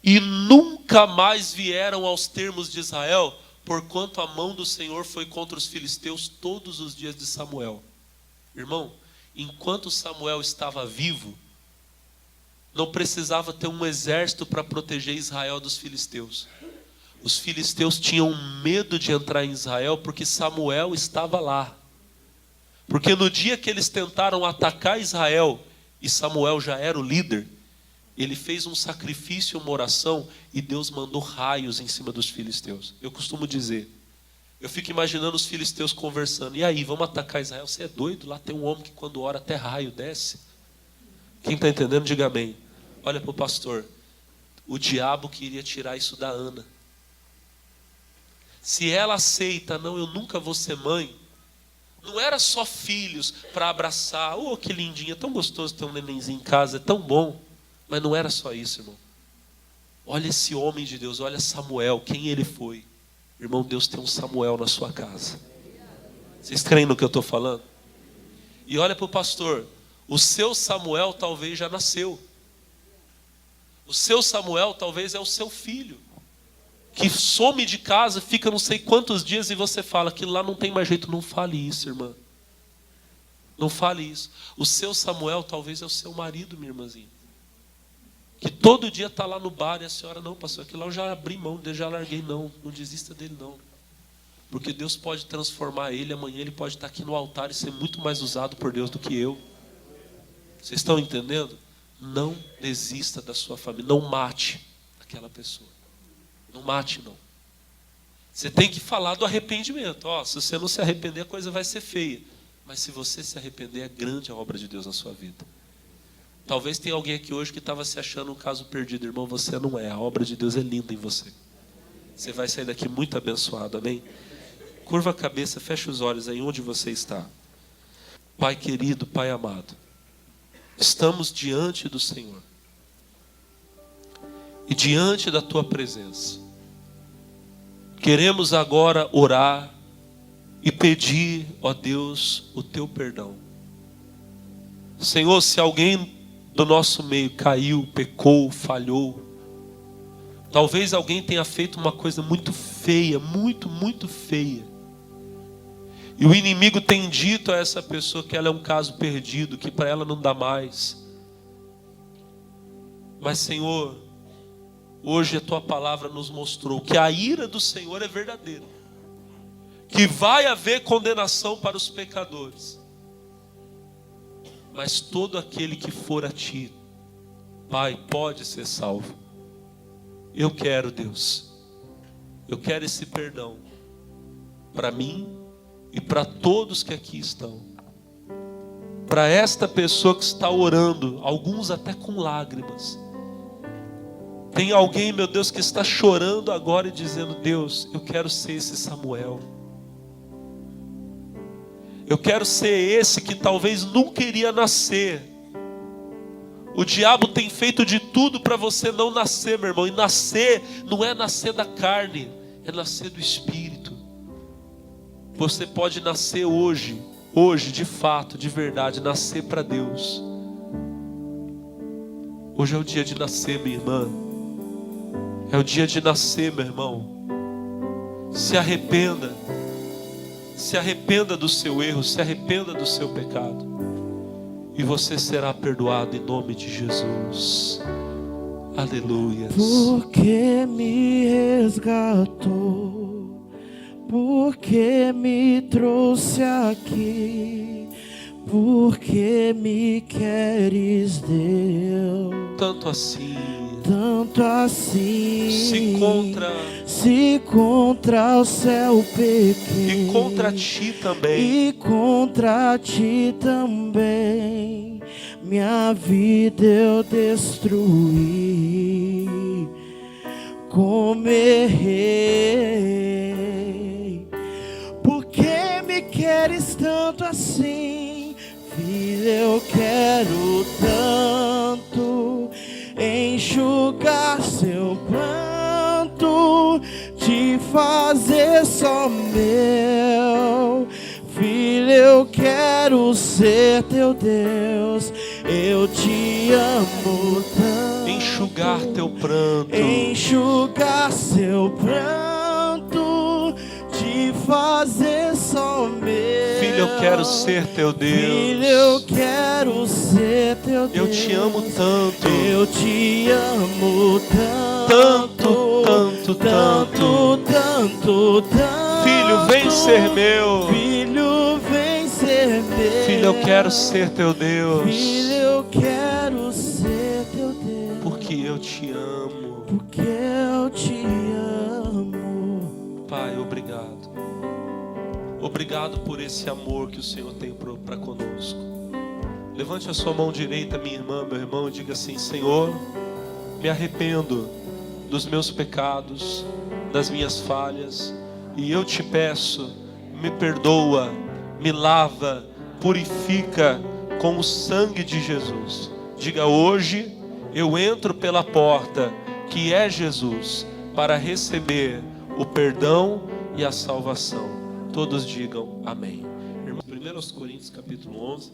Speaker 1: e nunca mais vieram aos termos de Israel, porquanto a mão do Senhor foi contra os filisteus todos os dias de Samuel. Irmão, enquanto Samuel estava vivo, não precisava ter um exército para proteger Israel dos filisteus. Os filisteus tinham medo de entrar em Israel porque Samuel estava lá. Porque no dia que eles tentaram atacar Israel, e Samuel já era o líder, ele fez um sacrifício, uma oração, e Deus mandou raios em cima dos filisteus. Eu costumo dizer, eu fico imaginando os filisteus conversando: e aí, vamos atacar Israel? Você é doido? Lá tem um homem que quando ora até raio desce. Quem está entendendo, diga amém. Olha para o pastor. O diabo queria tirar isso da Ana. Se ela aceita: não, eu nunca vou ser mãe. Não era só filhos para abraçar. Oh, que lindinha, é tão gostoso ter um nenenzinho em casa, é tão bom. Mas não era só isso, irmão. Olha esse homem de Deus, olha Samuel, quem ele foi. Irmão, Deus tem um Samuel na sua casa. Vocês creem no que eu estou falando? E olha para o pastor. O seu Samuel talvez já nasceu. O seu Samuel talvez é o seu filho, que some de casa, fica não sei quantos dias e você fala: aquilo lá não tem mais jeito. Não fale isso, irmã. Não fale isso. O seu Samuel talvez é o seu marido, minha irmãzinha, que todo dia está lá no bar e a senhora: não, pastor, aquilo lá eu já abri mão, eu já larguei. Não desista dele não. Porque Deus pode transformar ele, amanhã ele pode estar aqui no altar e ser muito mais usado por Deus do que eu. Vocês estão entendendo? Não desista da sua família. Não mate aquela pessoa. Não mate, não. Você tem que falar do arrependimento. Se você não se arrepender, a coisa vai ser feia. Mas se você se arrepender, é grande a obra de Deus na sua vida. Talvez tenha alguém aqui hoje que estava se achando um caso perdido. Irmão, você não é. A obra de Deus é linda em você. Você vai sair daqui muito abençoado, amém? Curva a cabeça, fecha os olhos aí onde você está. Pai querido, Pai amado, estamos diante do Senhor. E diante da Tua presença. Queremos agora orar e pedir, ó Deus, o Teu perdão. Senhor, se alguém do nosso meio caiu, pecou, falhou, talvez alguém tenha feito uma coisa muito feia, muito feia. E o inimigo tem dito a essa pessoa que ela é um caso perdido, que para ela não dá mais. Mas Senhor, hoje a Tua palavra nos mostrou que a ira do Senhor é verdadeira. Que vai haver condenação para os pecadores. Mas todo aquele que for a Ti, Pai, pode ser salvo. Eu quero, Deus. Eu quero esse perdão. Para mim e para todos que aqui estão. Para esta pessoa que está orando, alguns até com lágrimas. Tem alguém, meu Deus, que está chorando agora e dizendo: Deus, eu quero ser esse Samuel. Eu quero ser esse que talvez nunca iria nascer. O diabo tem feito de tudo para você não nascer, meu irmão. E nascer não é nascer da carne, é nascer do Espírito. Você pode nascer hoje, de fato, de verdade, nascer para Deus. Hoje é o dia de nascer, minha irmã. É o dia de nascer, meu irmão. Se arrependa. Se arrependa do seu erro, se arrependa do seu pecado. E você será perdoado em nome de Jesus. Aleluia.
Speaker 2: Porque me resgatou, porque me trouxe aqui, porque me queres, Deus.
Speaker 1: Tanto assim.
Speaker 2: Se contra o céu pequei,
Speaker 1: e contra Ti também.
Speaker 2: E contra Ti também minha vida eu destruí. Como errei, porque me queres tanto assim, filho, eu quero tanto enxugar seu pranto, te fazer só meu. Filho, eu quero ser teu Deus, eu te amo tanto.
Speaker 1: Enxugar teu pranto,
Speaker 2: enxugar seu pranto, te fazer só meu.
Speaker 1: Filho, eu quero ser teu Deus.
Speaker 2: Filho, eu quero ser teu Deus.
Speaker 1: Eu te amo tanto.
Speaker 2: Eu te amo
Speaker 1: tanto, tanto. Filho, vem ser meu.
Speaker 2: Filho, vem ser meu.
Speaker 1: Filho, eu quero ser teu Deus.
Speaker 2: Filho, eu quero ser teu Deus.
Speaker 1: Porque eu te amo.
Speaker 2: Porque eu te amo.
Speaker 1: Pai, obrigado. Obrigado por esse amor que o Senhor tem para conosco. Levante a sua mão direita, minha irmã, meu irmão, e diga assim: Senhor, me arrependo dos meus pecados, das minhas falhas, e eu te peço, me perdoa, me lava, purifica com o sangue de Jesus. Diga: hoje eu entro pela porta que é Jesus, para receber o perdão e a salvação. Todos digam amém. 1 Coríntios capítulo 11,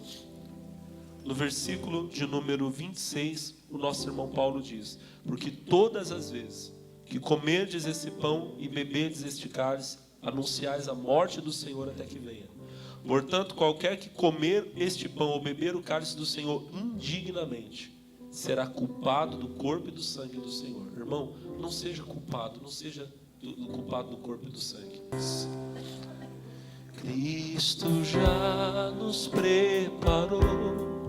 Speaker 1: no versículo de número 26, o nosso irmão Paulo diz: porque todas as vezes que comerdes esse pão e beberdes este cálice, anunciais a morte do Senhor até que venha. Portanto, qualquer que comer este pão ou beber o cálice do Senhor indignamente, será culpado do corpo e do sangue do Senhor. Irmão, não seja culpado, não seja culpado do corpo e do sangue. Cristo já nos preparou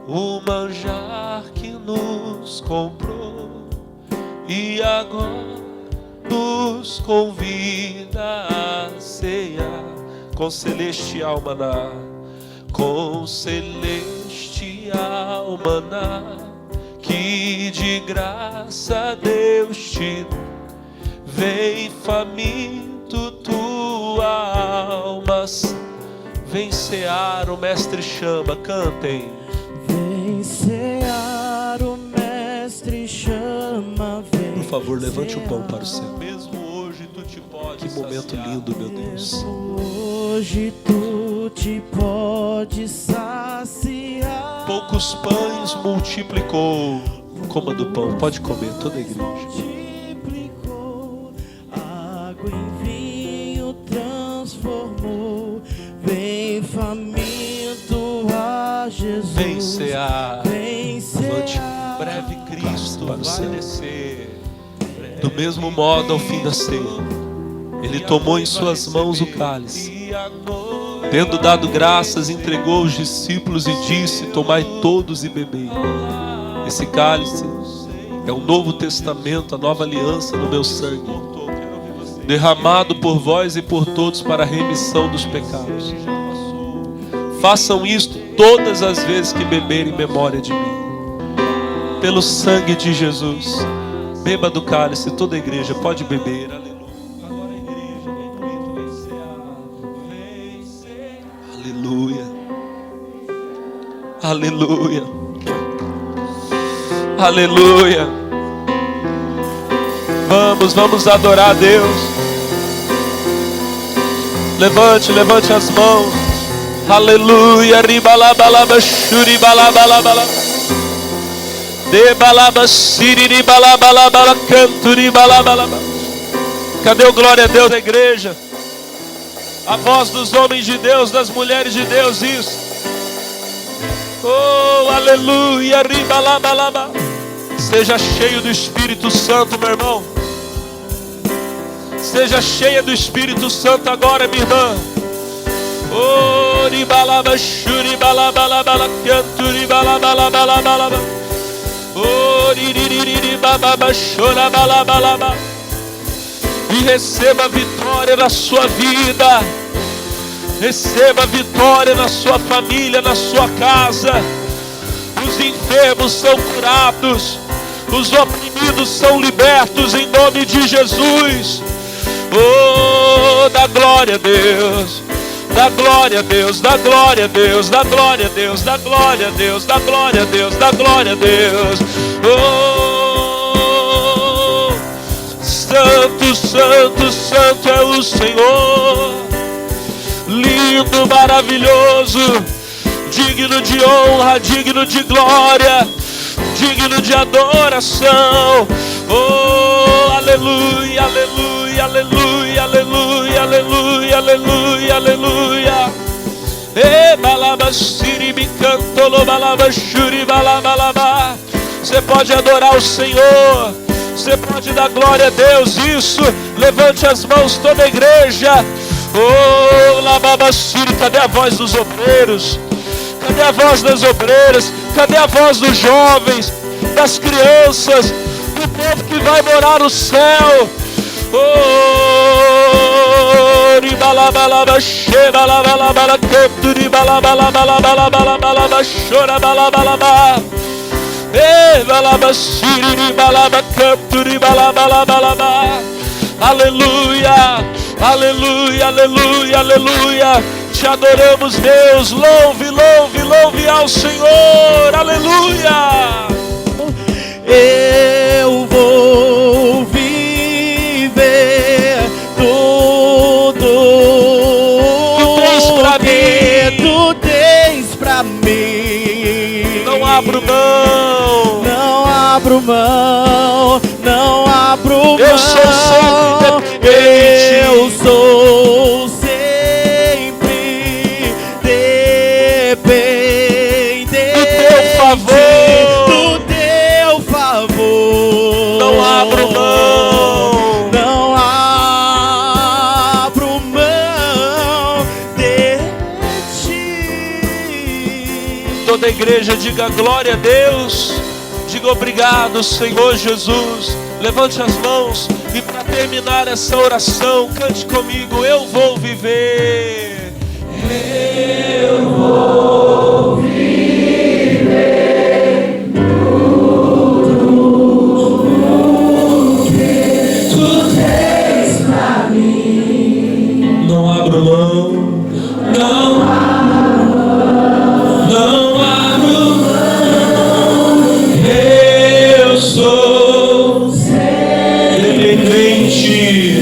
Speaker 1: o manjar que nos comprou e agora nos convida a cear com celestial maná, com celestial maná, que de graça Deus te vem faminto tua alma. Vem cear, o mestre chama, cantem.
Speaker 2: Vem cear, o mestre chama, vem.
Speaker 1: Por favor, levante
Speaker 2: cear.
Speaker 1: o pão para o céu. Mesmo hoje tu te podes. Que momento saciar. Lindo, meu Deus.
Speaker 2: Hoje tu te pode saciar.
Speaker 1: Poucos pães multiplicou. Coma do pão, pode comer, toda a igreja.
Speaker 2: Multiplicou, água em vinho transformou. Vem faminto a Jesus.
Speaker 1: Vem cear.
Speaker 2: Vem cear.
Speaker 1: Breve Cristo vai descer. Do mesmo modo, ao fim da ceia, Ele tomou em suas mãos o cálice. Tendo dado graças, entregou aos discípulos e disse: tomai todos e bebei. Esse cálice é o Novo Testamento, a nova aliança no meu sangue, derramado por vós e por todos para a remissão dos pecados. Façam isto todas as vezes que beberem em memória de mim. Pelo sangue de Jesus, beba do cálice, toda a igreja pode beber. Aleluia. Aleluia. Aleluia. Vamos adorar a Deus. Levante as mãos. Aleluia. Ribalabalaba shuri balabalabala. De balaba siri balabalabala canturi balabalaba. Cadê o glória a Deus da igreja? A voz dos homens de Deus, das mulheres de Deus, isso. Oh, aleluia, ribalabalaba. Seja cheio do Espírito Santo, meu irmão. Seja cheia do Espírito Santo agora, minha irmã. Oh, ribalaba, shuribalabalabala, canturibalabalabala. Oh, ririribababa, chorabalabalaba. E receba vitória na sua vida. Receba vitória na sua família, na sua casa. Os enfermos são curados. Os oprimidos são libertos em nome de Jesus. Oh, dá glória a Deus. Dá glória a Deus, dá glória a Deus, dá glória a Deus, dá glória a Deus, dá glória a Deus, dá glória a Deus. Oh, santo, santo, santo é o Senhor. Lindo, maravilhoso, digno de honra, digno de glória, digno de adoração. Oh, aleluia, aleluia, aleluia, aleluia, aleluia, aleluia, aleluia. E balaba siribi cantolo balaba shuri balabalaba. Você pode adorar o Senhor. Você pode dar glória a Deus. Isso. Levante as mãos toda a igreja. Oh, lababaciri, cadê a voz dos obreiros? Cadê a voz das obreiras? Cadê a voz dos jovens, das crianças, do povo que vai morar no céu? Oh, ribalabalaba, xebalabalabala, canturibalabalabalabalabalabalaba, chorabalabalaba. E balabaciri, ribalaba, canturibalabalabalabalaba. Aleluia, aleluia, aleluia, aleluia. Te adoramos, Deus. Louve, louve, louve ao Senhor. Aleluia.
Speaker 2: Eu vou viver tudo que tu tens pra mim.
Speaker 1: Não abro mão.
Speaker 2: Não abro mão. Não abro mão.
Speaker 1: Eu sou sempre dependente.
Speaker 2: Eu sou sempre dependente
Speaker 1: do teu favor.
Speaker 2: Do teu favor.
Speaker 1: Não abro mão.
Speaker 2: Não abro mão de ti.
Speaker 1: Toda a igreja diga glória a Deus. Diga Diga obrigado, Senhor Jesus. Levante as mãos e para terminar essa oração, cante comigo: eu vou viver. Eu vou viver tudo que tu tens pra mim. Não abro mão, não abro mão. Eu sou dependente.